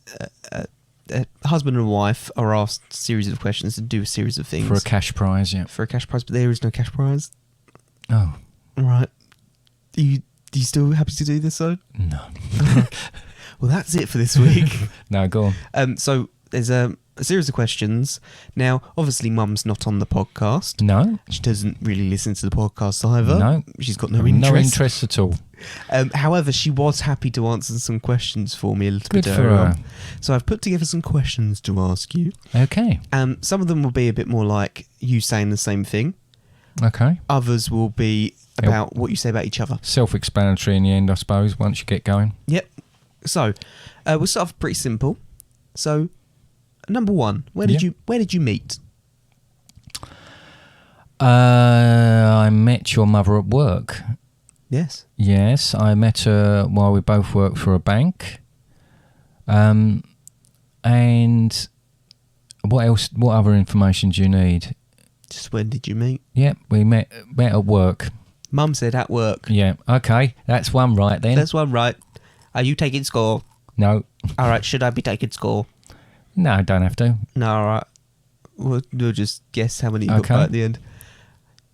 A: a husband and wife are asked a series of questions to do a series of things.
B: For a cash prize, yeah.
A: For a cash prize, but there is no cash prize.
B: Oh.
A: Right. Are you still happy to do this, though?
B: No.
A: Well, that's it for this week.
B: No, go on.
A: So there's a series of questions. Now, obviously, Mum's not on the podcast.
B: No.
A: She doesn't really listen to the podcast either.
B: No.
A: She's got no interest.
B: No interest at all.
A: However, she was happy to answer some questions for me a little
B: Good
A: bit
B: for
A: earlier
B: her.
A: on. So I've put together some questions to ask you.
B: Okay.
A: Some of them will be a bit more like you saying the same thing.
B: Okay.
A: Others will be about what you say about each other.
B: Self-explanatory in the end, I suppose, once you get going.
A: Yep. So we'll start off pretty simple. So number one, where did you meet?
B: I met your mother at work.
A: Yes.
B: Yes, I met her while we both worked for a bank. And what else? What other information do you need?
A: Just when did you meet?
B: Yep, we met at work.
A: Mum said at work.
B: Yeah, okay, that's one right then.
A: That's one right. Are you taking score?
B: No.
A: All right, should I be taking score?
B: No, don't have to.
A: No, all right. We'll just guess how many you got
B: Okay.
A: right at the end.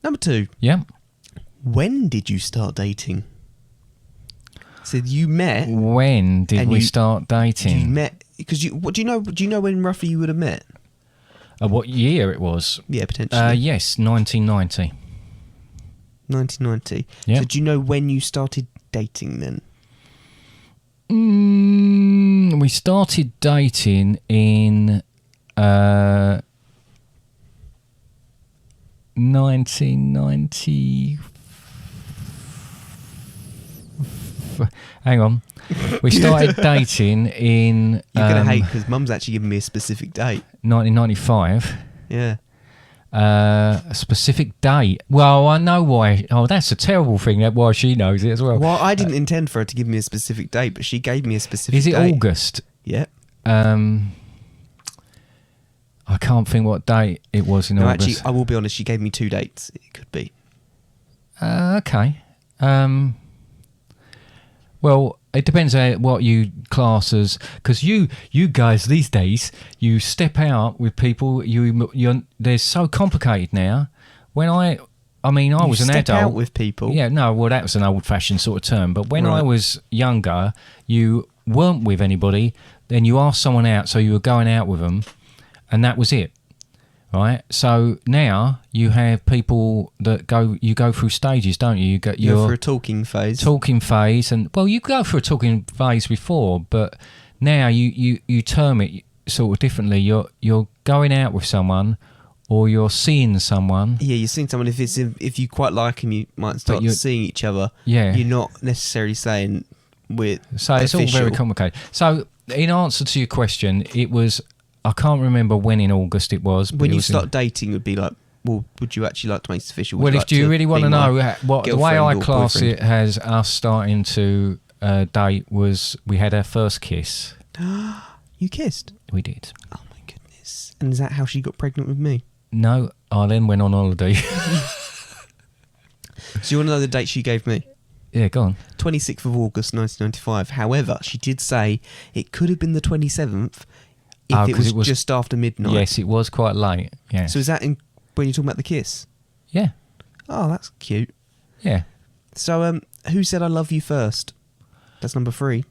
A: Number two.
B: Yeah.
A: When did you start dating? So you met.
B: When did
A: And
B: we
A: you-
B: start dating?
A: You met because what do you know? Do you know when roughly you would have met?
B: What year it was?
A: Yeah, potentially.
B: Yes, 1990.
A: 1990.
B: Yeah.
A: So do you know when you started dating then?
B: We started dating in 1990. Hang on. We started dating in
A: You're gonna hate because Mum's actually given me a specific date.
B: 1995.
A: Yeah.
B: A specific date. Well, I know why. Oh, that's a terrible thing. That why she knows it as well.
A: Well, I didn't intend for her to give me a specific date, but she gave me a specific
B: Is it
A: date.
B: August?
A: Yeah.
B: I can't think what date it was in
A: No,
B: August.
A: actually, I will be honest. She gave me two dates. It could be.
B: Okay. Well, it depends on what you class as, because you guys these days, you step out with people. They're so complicated now. When I was an adult.
A: Out with people.
B: Yeah, no, well, that was an old-fashioned sort of term. But when I was younger, you weren't with anybody. Then you asked someone out, so you were going out with them, and that was it. Right, so now you have people that you go through stages, don't you? You go
A: through a talking phase.
B: And well, you go through a talking phase before, but now you term it sort of differently. You're going out with someone, or you're seeing someone.
A: Yeah, you're seeing someone. If you quite like him, you might start seeing each other.
B: Yeah,
A: you're not necessarily saying we're.
B: So it's all very complicated. So in answer to your question, it was. I can't remember when in August it was.
A: When you start dating, would be like, well, would you actually like to make this official?
B: Well, do you really want to know what the way I class it as us starting to date was we had our first kiss.
A: You kissed?
B: We did.
A: Oh my goodness! And is that how she got pregnant with me?
B: No, I then went on holiday.
A: So you want to know the date she gave me?
B: Yeah, go on.
A: 26th of August 1995. However, she did say it could have been the 27th. If it was just after midnight.
B: Yes, it was quite late. Yeah.
A: So is that when you're talking about the kiss?
B: Yeah.
A: Oh, that's cute.
B: Yeah.
A: So, who said I love you first? That's number 3.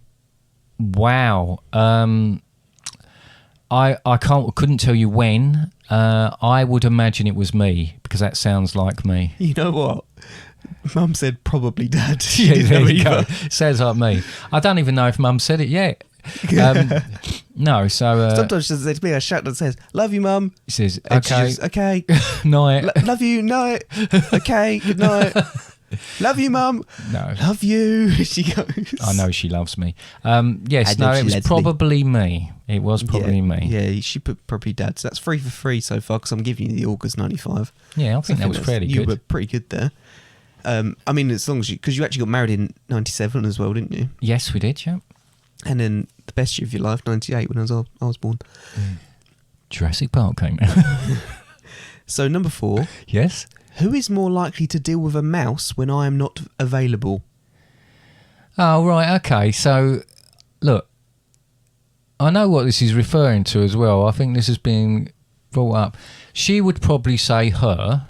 B: Wow. I couldn't tell you when. I would imagine it was me because that sounds like me.
A: You know what? Mum said probably Dad.
B: Yeah, there you go. Sounds like me. I don't even know if Mum said it yet. No, so
A: sometimes she says to me, a shout that says, "Love you, Mum."
B: She says,
A: "Okay, okay,
B: night,
A: love you, night, okay, good night, love you, Mum."
B: No,
A: love you. She goes.
B: I know she loves me. Yes, no, it was probably me. It was probably me.
A: Yeah, she put probably Dad. So that's 3 for 3 so far because I'm giving you the August 95.
B: Yeah, I think that was fairly good.
A: You were pretty good there. I mean, as long as because you actually got married in 97 as well, didn't you?
B: Yes, we did. Yeah.
A: And then the best year of your life, 98, when I was born.
B: Jurassic Park came out.
A: So number 4.
B: Yes.
A: Who is more likely to deal with a mouse when I am not available?
B: Oh, right. Okay. So, look, I know what this is referring to as well. I think this has been brought up. She would probably say her.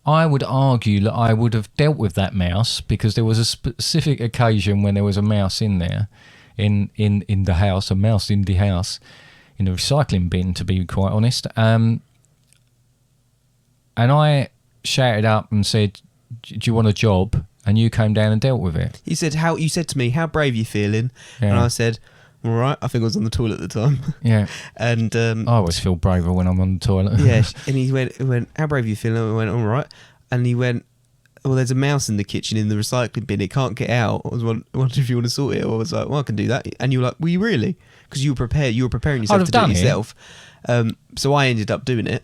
B: I would argue that I would have dealt with that mouse because there was a specific occasion when there was a mouse in there. In the house, a mouse in the house, in the recycling bin, to be quite honest. And I shouted up and said, "Do you want a job?" And you came down and dealt with it.
A: You said to me, "How brave you feeling?" Yeah. And I said, "All right." I think I was on the toilet at the time.
B: Yeah.
A: And
B: I always feel braver when I'm on the toilet.
A: Yeah. And he went, "How brave you feeling?" I went, "All right." And he went, "Well, there's a mouse in the kitchen in the recycling bin. It can't get out. I was wondering if you want to sort it." I was like, "Well, I can do that." And you were like, "Were you really?" Because you were prepared. You were preparing yourself to do it yourself. So I ended up doing it.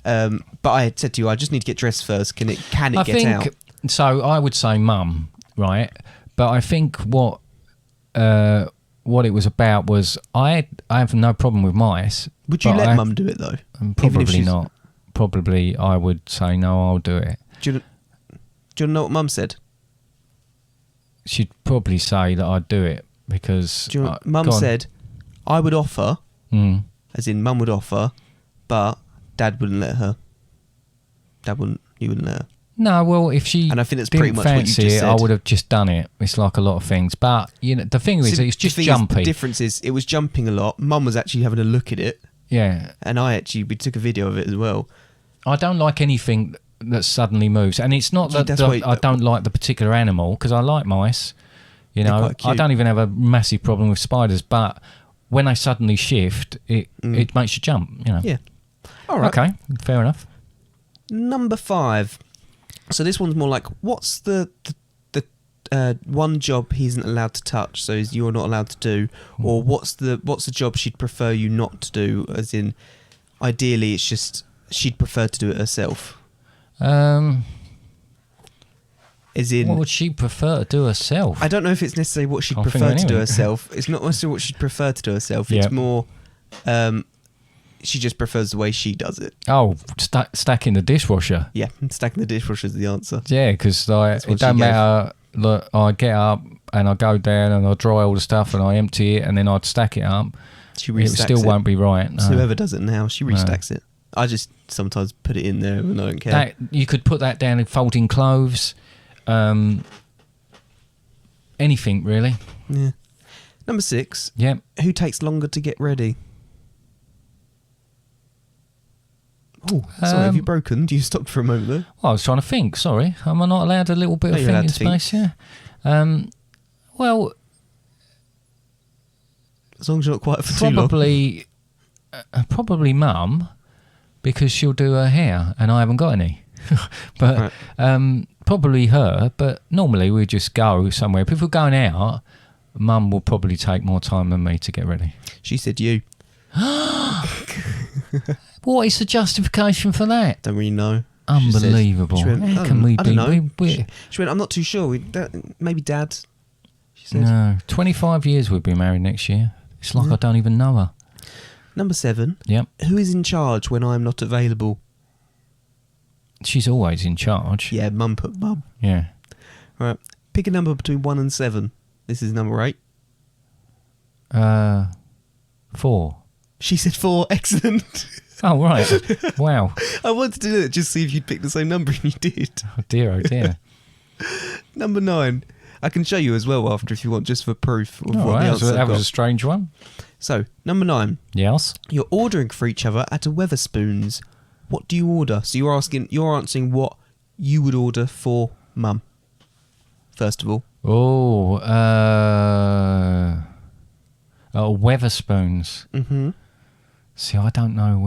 A: But I had said to you, "I just need to get dressed first. Can it get out?"
B: So I would say Mum, right? But I think what it was about was I have no problem with mice.
A: Would you let Mum do it though?
B: Probably not. Probably I would say no. I'll do it.
A: Do you know what Mum said?
B: She'd probably say that I'd do it because...
A: Mum said, I would offer, as in Mum would offer, but Dad wouldn't let her. You wouldn't let her.
B: No, well, if she
A: and I think that's pretty much what you just said.
B: I would have just done it. It's like a lot of things. But, the thing is, it's just jumpy.
A: The difference is, it was jumping a lot. Mum was actually having a look at it.
B: Yeah.
A: And we took a video of it as well.
B: I don't like anything that suddenly moves, and it's not that I don't like the particular animal because I like mice. I don't even have a massive problem with spiders, but when they suddenly shift, it makes you jump.
A: Yeah. All right.
B: Okay, fair enough.
A: Number 5. So this one's more like, what's the one job he isn't allowed to touch, so you're not allowed to do, or what's the job she'd prefer you not to do? As in, ideally, it's just she'd prefer to do it herself. As in,
B: what would she prefer to do herself?
A: I don't know if it's necessarily what she'd prefer to do herself. It's not necessarily what she'd prefer to do herself. It's more, she just prefers the way she does it.
B: Oh, stacking the dishwasher.
A: Yeah, stacking the dishwasher is the answer.
B: Yeah, because it don't matter. Look, I get up and I go down and I dry all the stuff and I empty it and then I'd stack it up, it still won't be right. No.
A: So whoever does it now, she restacks it. I just sometimes put it in there and I don't care.
B: You could put that down in folding clothes, anything really.
A: Yeah. Number 6.
B: Yep.
A: Who takes longer to get ready? Oh, sorry, have you broken? You stopped for a moment there.
B: Well, I was trying to think. Sorry, am I not allowed a little bit of thinking space? Yeah. Well,
A: as long as you're not quiet for too long.
B: Probably Mum, because she'll do her hair and I haven't got any. But probably her. But normally we just go somewhere. But if we're going out, Mum will probably take more time than me to get ready.
A: She said you.
B: What is the justification for that?
A: Don't really know.
B: Unbelievable.
A: She went,
B: How can we
A: I don't know.
B: She
A: went, I'm not too sure. Maybe Dad. She said.
B: No, 25 years we'll be married next year. It's like I don't even know her.
A: Number 7.
B: Yep.
A: Who is in charge when I'm not available?
B: She's always in charge.
A: Yeah, Mum put Mum.
B: Yeah.
A: Right. Pick a number between 1 and 7. This is number 8.
B: 4.
A: She said 4. Excellent.
B: Oh, right. Wow.
A: I wanted to do it just see if you'd pick the same number, and you did.
B: Oh, dear, oh, dear.
A: Number 9. I can show you as well after if you want, just for proof of what the answer
B: that was a strange one.
A: So, number 9.
B: Yes.
A: You're ordering for each other at a Weatherspoons. What do you order? So you're answering what you would order for Mum. First of all.
B: Oh, Weatherspoons.
A: Mm-hmm.
B: See, I don't know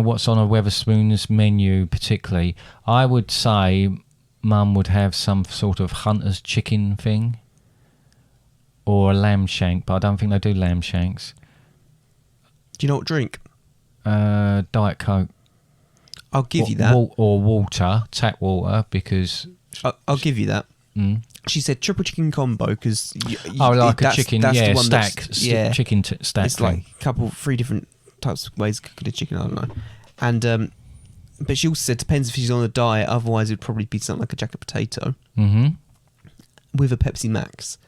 B: what's on a Weatherspoons menu particularly. I would say Mum would have some sort of hunter's chicken thing or a lamb shank, but I don't think they do lamb shanks.
A: Do you know what drink?
B: Diet Coke.
A: I'll give you that.
B: Or water, tap water, because...
A: I'll give you that.
B: Mm.
A: She said triple chicken combo because...
B: a chicken,
A: the one
B: stack. Chicken stack.
A: It's like 3 different types of ways of cooking a chicken, I don't know. And, but she also said depends if she's on a diet, otherwise it would probably be something like a jacket potato.
B: Mm-hmm.
A: With a Pepsi Max,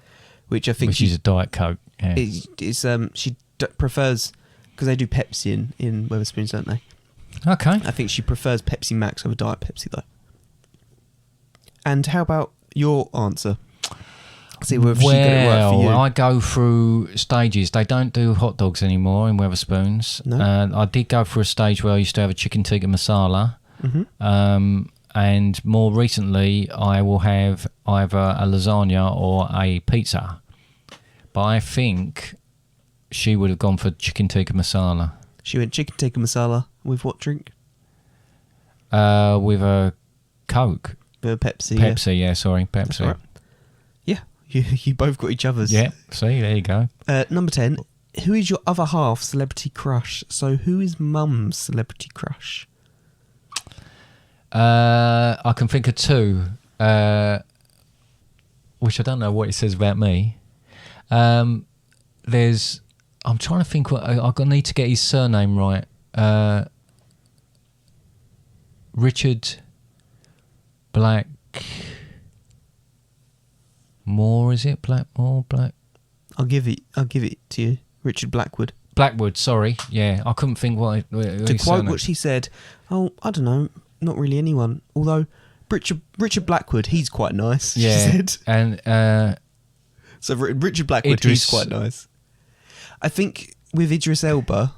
A: which I think...
B: Which is a Diet Coke, yeah.
A: She prefers... Because they do Pepsi in Weatherspoons, don't they?
B: Okay.
A: I think she prefers Pepsi Max over Diet Pepsi, though. And how about your answer? See whether she got it right for you.
B: I go through stages. They don't do hot dogs anymore in Weatherspoons.
A: No.
B: I did go through a stage where I used to have a chicken tikka masala.
A: Mm-hmm.
B: And more recently, I will have either a lasagna or a pizza. But I think she would have gone for chicken tikka masala.
A: She went chicken tikka masala with what drink?
B: With a Coke.
A: With a Pepsi.
B: Pepsi, Pepsi.
A: That's right. Yeah, you both got each other's.
B: Yeah, see, there you go.
A: Number 10. Who is your other half celebrity crush? So who is Mum's celebrity crush?
B: I can think of 2, which I don't know what it says about me. There's... I'm trying to think I need to get his surname right. Richard Blackmore, is it? Blackmore?
A: I'll give it to you. Richard Blackwood.
B: Blackwood, sorry. Yeah, I couldn't think what
A: to quote what she said, I don't know, not really anyone. Although Richard Blackwood, he's quite nice,
B: yeah,
A: she said.
B: And
A: so Richard Blackwood, he's quite nice. I think with Idris Elba,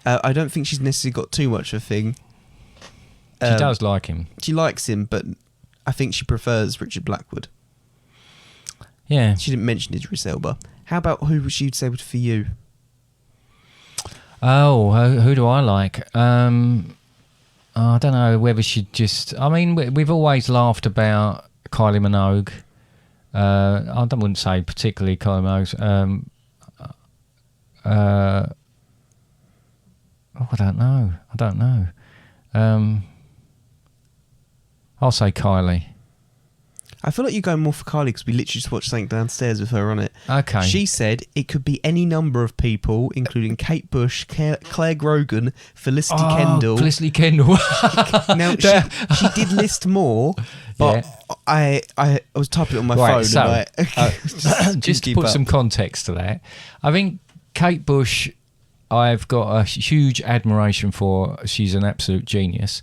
A: I don't think she's necessarily got too much of a thing.
B: She does like him.
A: She likes him, but I think she prefers Richard Blackwood.
B: Yeah.
A: She didn't mention Idris Elba. How about who would she say for you?
B: Oh, who do I like? I don't know whether she'd just... I mean, we've always laughed about Kylie Minogue. I wouldn't say particularly Kylie Minogue. I don't know. I'll say Kylie.
A: I feel like you're going more for Kylie because we literally just watched something downstairs with her on it.
B: Okay.
A: She said it could be any number of people, including Kate Bush, Claire Grogan, Felicity Kendall.
B: Felicity Kendall.
A: Now, she did list more, but I was typing it on my phone.
B: So,
A: and
B: just to put some context to that, I think Kate Bush, I've got a huge admiration for. She's an absolute genius.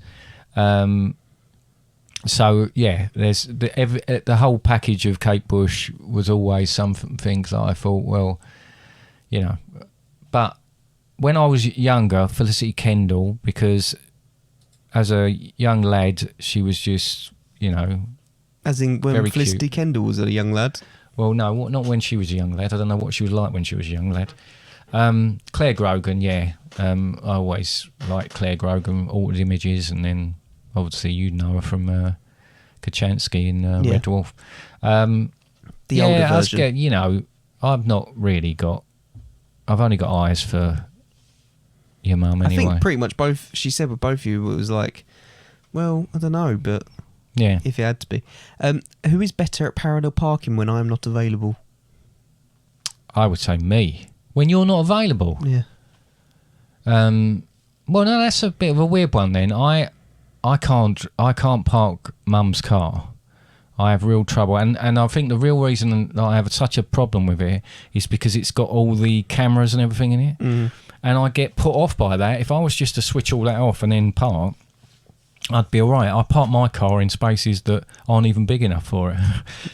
B: So yeah, there's the whole package of Kate Bush was always some things that I thought, well, you know. But when I was younger, Felicity Kendall, because as a young lad, she was just, you know,
A: as in when
B: very
A: Felicity
B: cute.
A: Kendall was a young lad.
B: Well, no, not when she was a young lad. I don't know what she was like when she was a young lad. Claire Grogan, yeah. I always liked Claire Grogan, Altered Images, and then obviously you know her from Kachansky in Red Dwarf.
A: The older version.
B: You know, I've only got eyes for your mum anyway.
A: I think pretty much both, she said with both of you, it was like, well, I don't know, but
B: yeah,
A: if it had to be. Who is better at parallel parking when I'm not available?
B: I would say me. When you're not available?
A: Yeah.
B: Well, no, that's a bit of a weird one then. I can't park mum's car. I have real trouble, and I think the real reason that I have such a problem with it is because it's got all the cameras and everything in it, and I get put off by that. If I was just to switch all that off and then park, I'd be all right. I park my car in spaces that aren't even big enough for it.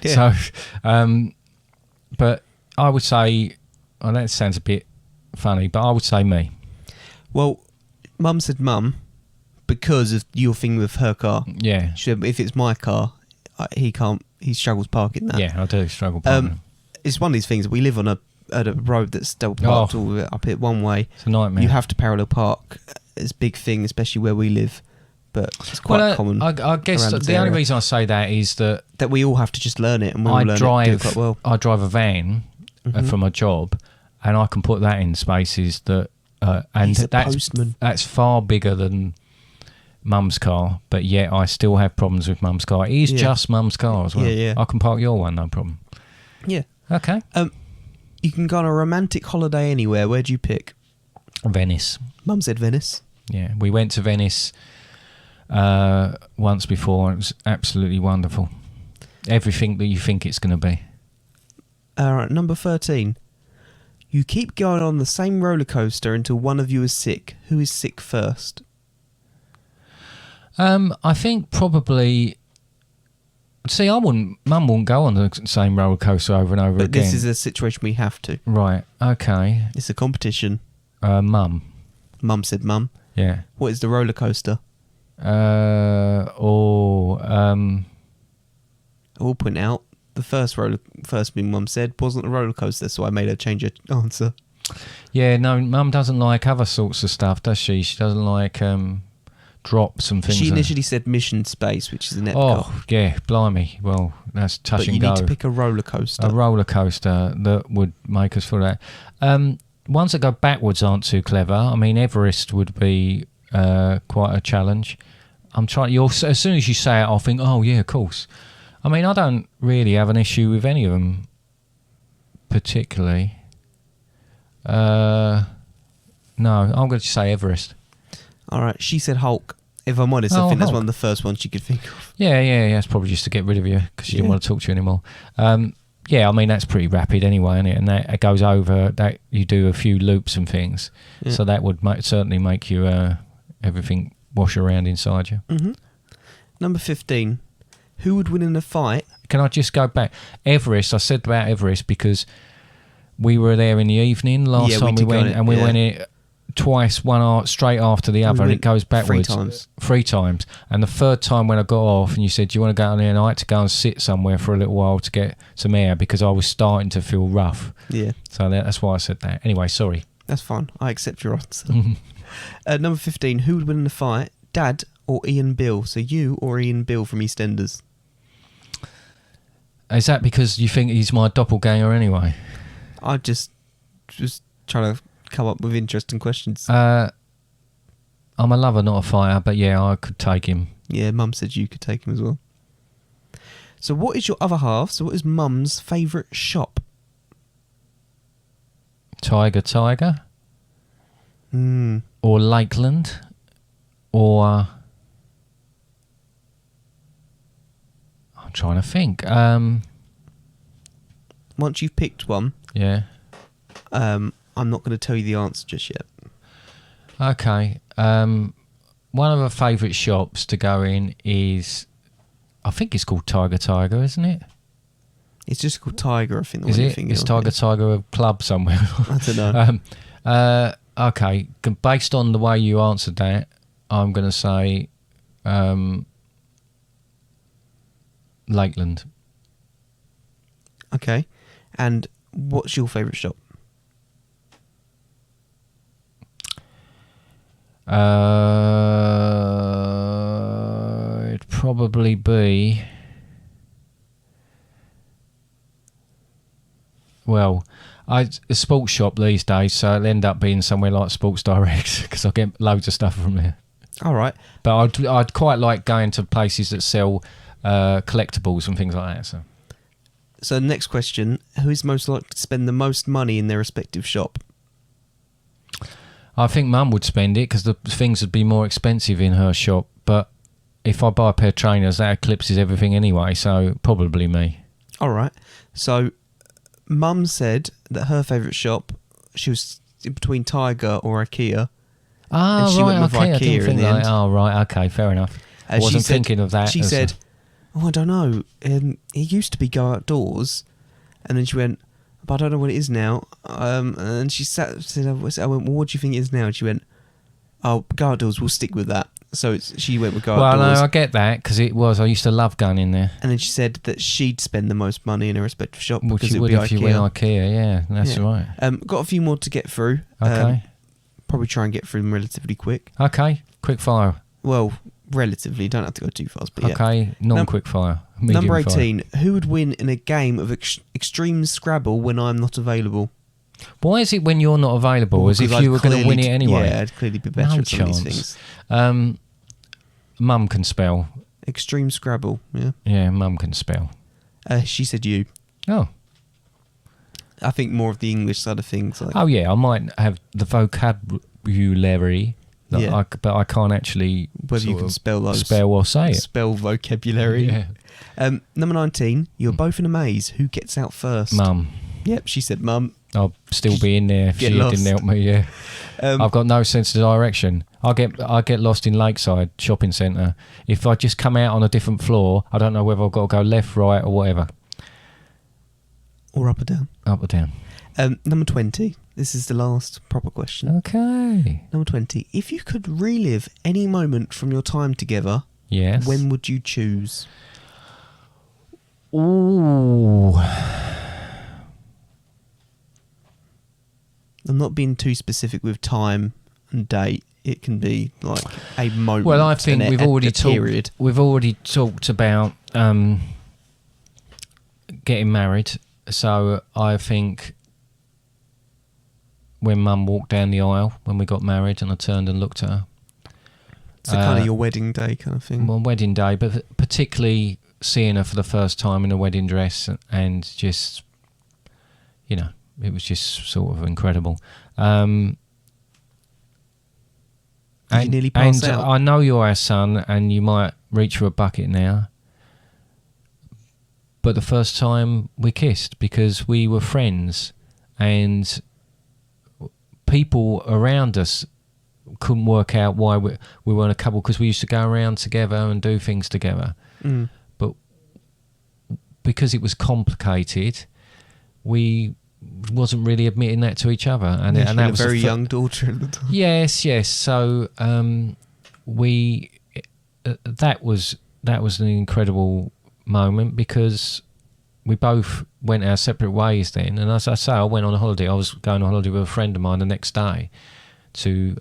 A: Yeah.
B: So, but I would say, oh, that sounds a bit funny, but I would say me.
A: Well, Mum said mum because of your thing with her car.
B: Yeah.
A: She said, if it's my car, he struggles parking that.
B: Yeah, I do struggle parking.
A: It's one of these things. We live on a road that's double parked all the way up it one way.
B: It's a nightmare.
A: You have to parallel park. It's a big thing, especially where we live. But it's quite common.
B: I guess the only reason I say that is that
A: we all have to just learn it, and we all learn it do it quite well.
B: I drive a van for my job, and I can put that in spaces that. And
A: He's a postman.
B: That's far bigger than mum's car, but yet I still have problems with mum's car. It is just mum's car as well.
A: Yeah.
B: I can park your one, no problem.
A: Yeah.
B: Okay.
A: You can go on a romantic holiday anywhere. Where do you pick?
B: Venice.
A: Mum said Venice.
B: Yeah, we went to Venice once before, and it was absolutely wonderful. Everything that you think it's going to be.
A: All right, number 13. You keep going on the same roller coaster until one of you is sick. Who is sick first?
B: I think probably. See, Mum wouldn't go on the same roller coaster over and over again.
A: But this is a situation we have to.
B: Right. Okay.
A: It's a competition.
B: Mum.
A: Mum said mum.
B: Yeah.
A: What is the roller coaster? I will point out the first thing Mum said wasn't a roller coaster, so I made her change her answer.
B: Yeah, no, Mum doesn't like other sorts of stuff, does she? She doesn't like drops and things.
A: She initially said Mission Space, which is an Epcot.
B: Oh, yeah, blimey. Well, that's touch and go.
A: But you need to pick a roller coaster.
B: A roller coaster that would make us feel that. Ones that go backwards aren't too clever. I mean, Everest would be quite a challenge. I'm trying. As soon as you say it, I'll think, oh yeah, of course. I mean, I don't really have an issue with any of them particularly. No, I'm going to say Everest.
A: All right, she said Hulk. If I'm honest, I think that's one of the first ones she could think of.
B: Yeah, it's probably just to get rid of you because she didn't want to talk to you anymore. Yeah, I mean, that's pretty rapid anyway, isn't it? And that it goes over, that you do a few loops and things. Yeah. So that would certainly make you everything wash around inside you.
A: Mm-hmm. Number 15. Who would win in a fight?
B: Can I just go back? Everest, I said about Everest because we were there in the evening last time we went, and we went it twice, one straight after the other, and it goes backwards. 3 times. And the third time when I got off and you said, do you want to go on there? And I had to go and sit somewhere for a little while to get some air because I was starting to feel rough. Yeah. So that's why I said that. Anyway, sorry.
A: That's fine. I accept your answer. Number 15. Who would win in a fight? Dad or Ian Bill? So you or Ian Bill from EastEnders?
B: Is that because you think he's my doppelganger anyway?
A: I just trying to come up with interesting questions.
B: I'm a lover, not a fighter, but yeah, I could take him.
A: Yeah, Mum said you could take him as well. So what is your other half? So what is Mum's favourite shop?
B: Tiger. Or Lakeland. Or... I'm trying to think.
A: Once you've picked one...
B: Yeah.
A: I'm not going to tell you the answer just yet.
B: Okay. One of our favourite shops to go in is... I think it's called Tiger, isn't it?
A: It's just called Tiger, I think.
B: Is it? Is Tiger a club somewhere?
A: I don't know.
B: Okay. Based on the way you answered that, I'm going to say Lakeland.
A: Okay. And what's your favourite shop?
B: It'd probably be... Well, a sports shop these days, so it'll end up being somewhere like Sports Direct because I get loads of stuff from there.
A: All right.
B: But I'd quite like going to places that sell collectibles and things like that.
A: So next question, who is most likely to spend the most money in their respective shop?
B: I think Mum would spend it because the things would be more expensive in her shop. But if I buy a pair of trainers, that eclipses everything anyway, so probably me.
A: All right. So Mum said that her favourite shop, she was in between Tiger or IKEA.
B: Ah,
A: and
B: right,
A: okay.
B: I didn't think that. Oh, right, okay, fair enough. I wasn't thinking of that.
A: She said, I don't know. It used to be Go Outdoors. And then she went, but I don't know what it is now. And she said, I went, well, what do you think it is now? And she went, oh, Go Outdoors, we'll stick with that. So she went with Go Outdoors.
B: Well, no, I get that, because I used to love going in there.
A: And then she said that she'd spend the most money in her respective shop
B: Well,
A: because
B: she
A: it
B: would
A: would be
B: if
A: IKEA.
B: you went IKEA, yeah, that's right.
A: Got a few more to get through.
B: Okay.
A: Probably try and get through them relatively quick.
B: Okay, quick fire.
A: Well, relatively. Don't have to go too fast, but
B: okay, non-quick fire.
A: Number 18. Fire. Who would win in a game of extreme Scrabble when I'm not available?
B: Why is it when you're not available? As if you were going to win it anyway?
A: Yeah, I'd clearly be better at some of these things.
B: Mum can spell.
A: Extreme Scrabble, yeah.
B: Yeah, Mum can spell.
A: She said you.
B: Oh.
A: I think more of the English side of things.
B: Oh, yeah, I might have the vocabulary, but I can't actually...
A: Whether you can spell those.
B: Spell or say it.
A: Spell vocabulary.
B: Yeah.
A: Number 19, you're both in a maze. Who gets out first?
B: Mum.
A: Yep, she said mum.
B: I'll still be in there if she didn't help me, yeah. I've got no sense of direction. I get lost in Lakeside Shopping Centre. If I just come out on a different floor, I don't know whether I've got to go left, right or whatever.
A: Or up or down?
B: Up or down.
A: Number 20. This is the last proper question.
B: Okay.
A: Number 20. If you could relive any moment from your time together,
B: yes,
A: when would you choose?
B: Ooh.
A: I'm not being too specific with time and date. It can be like a moment.
B: Well, I think we've already talked about getting married. So I think when Mum walked down the aisle when we got married, and I turned and looked at her.
A: So kind of your wedding day kind of thing.
B: Well, wedding day, but particularly seeing her for the first time in a wedding dress, and just, you know, it was just sort of incredible.
A: Did you nearly pass out?
B: I know you're our son, and you might reach for a bucket now. But the first time we kissed, because we were friends, and people around us couldn't work out why we weren't a couple, because we used to go around together and do things together.
A: Mm.
B: But because it was complicated, we wasn't really admitting that to each other, and that was
A: a very young daughter at the time.
B: Yes. So that was an incredible moment, because we both went our separate ways then. And as I say, I went on a holiday. I was going on holiday with a friend of mine the next day to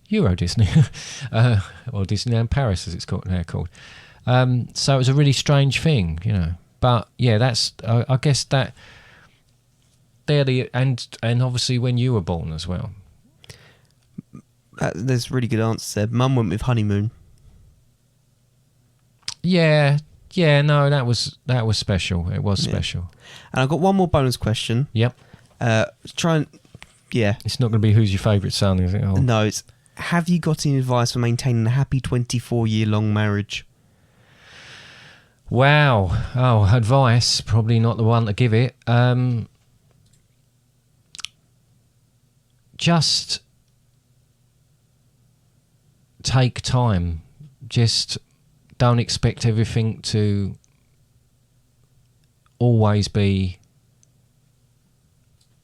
B: Euro Disney or Disneyland Paris, as it's now called. So it was a really strange thing, you know. But yeah, that's I guess that. And obviously when you were born as well.
A: There's a really good answer there. Mum went with honeymoon.
B: Yeah,
D: Yeah, no, that was special. It was special.
A: And I've got one more bonus question.
D: Yep.
A: It's
D: not going to be who's your favourite son, is it? Oh.
A: No, it's have you got any advice for maintaining a happy 24-year-long marriage?
D: Wow. Oh, advice, probably not the one to give it. Just take time. Just don't expect everything to always be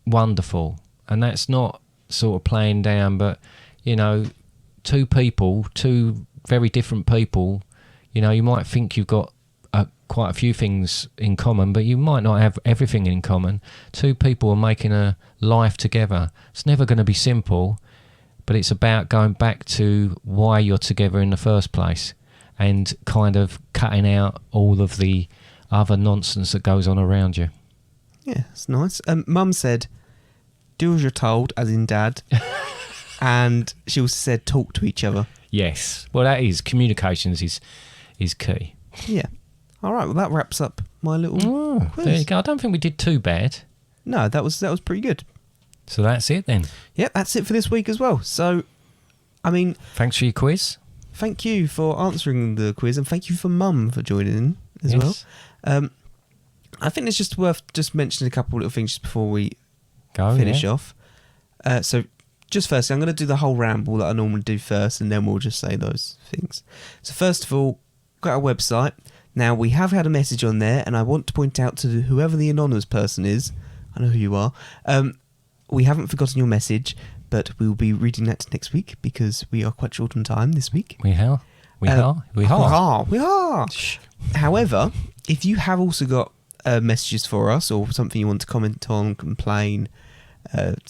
D: wonderful. And that's not sort of playing down, but, you know, two very different people, you know, you might think you've got quite a few things in common, but you might not have everything in common. Two people are making a life together. It's never going to be simple, but it's about going back to why you're together in the first place and kind of cutting out all of the other nonsense that goes on around you.
A: Yeah, it's nice. Mum said, do as you're told, as in Dad. And she also said, talk to each other.
D: Yes. Well, that is, communications is key.
A: Yeah. All right, well, that wraps up my little quiz.
D: There you go. I don't think we did too bad.
A: No, that was pretty good.
D: So that's it then.
A: Yeah, that's it for this week as well. So, I mean...
D: Thanks for your quiz.
A: Thank you for answering the quiz, and thank you for Mum for joining in as well. I think it's just worth just mentioning a couple of little things just before we finish off. So, just firstly, I'm going to do the whole ramble that I normally do first, and then we'll just say those things. So, first of all, got our website. Now, we have had a message on there, and I want to point out to whoever the anonymous person is, I know who you are, we haven't forgotten your message, but we'll be reading that next week because we are quite short on time this week.
D: We are.
A: However, if you have also got messages for us or something you want to comment on, complain,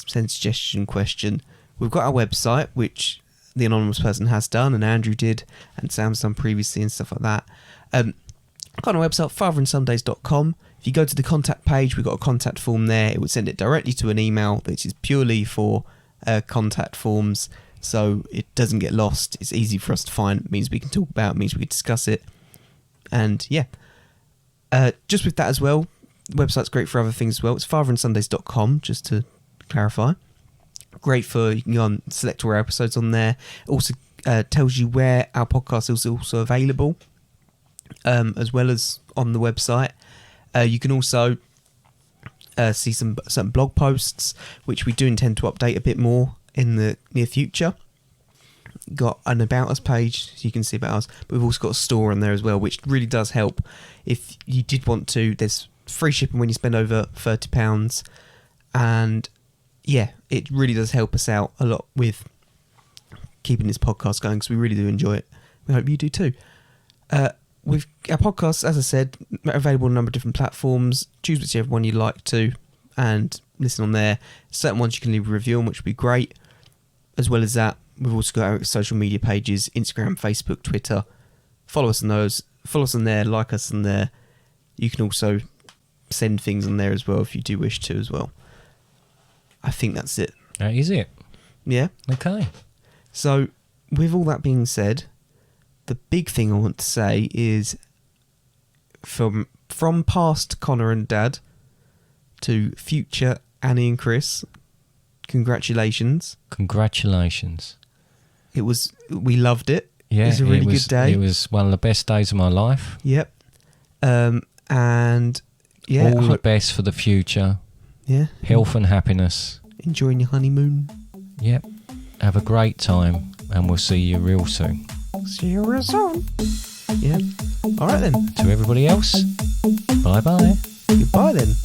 A: send suggestion, question, we've got our website, which the anonymous person has done, and Andrew did, and Sam's done previously and stuff like that. I've got our website, fatherandsundays.com. If you go to the contact page, we've got a contact form there. It would send it directly to an email, which is purely for contact forms, so it doesn't get lost. It's easy for us to find. It means we can talk about it, means we can discuss it. And yeah, just with that as well, the website's great for other things as well. It's fatherandsundays.com, just to clarify. Great for, you can go and select all our episodes on there. It also tells you where our podcast is also available, as well as on the website. You can also see some blog posts, which we do intend to update a bit more in the near future. Got an About Us page, so you can see about us. But we've also got a store on there as well, which really does help. If you did want to, there's free shipping when you spend over £30. And yeah, it really does help us out a lot with keeping this podcast going, because we really do enjoy it. We hope you do too. With our podcasts, as I said, available on a number of different platforms. Choose whichever one you like to and listen on there. Certain ones you can leave a review on, which would be great. As well as that, we've also got our social media pages, Instagram, Facebook, Twitter. Follow us on those. Follow us on there, like us on there. You can also send things on there as well if you do wish to as well. I think that's it.
D: That is it.
A: Yeah?
D: Okay.
A: So, with all that being said, the big thing I want to say is from past Connor and Dad to future Annie and Chris, congratulations.
D: Congratulations.
A: We loved it.
D: Yeah,
A: it was a really good day.
D: It was one of the best days of my life.
A: Yep. And yeah,
D: all the best for the future.
A: Yeah.
D: Health and happiness.
A: Enjoying your honeymoon.
D: Yep. Have a great time, and we'll see you real soon.
A: See you real soon. Yeah. All right then.
D: To everybody else, bye-bye.
A: Goodbye then.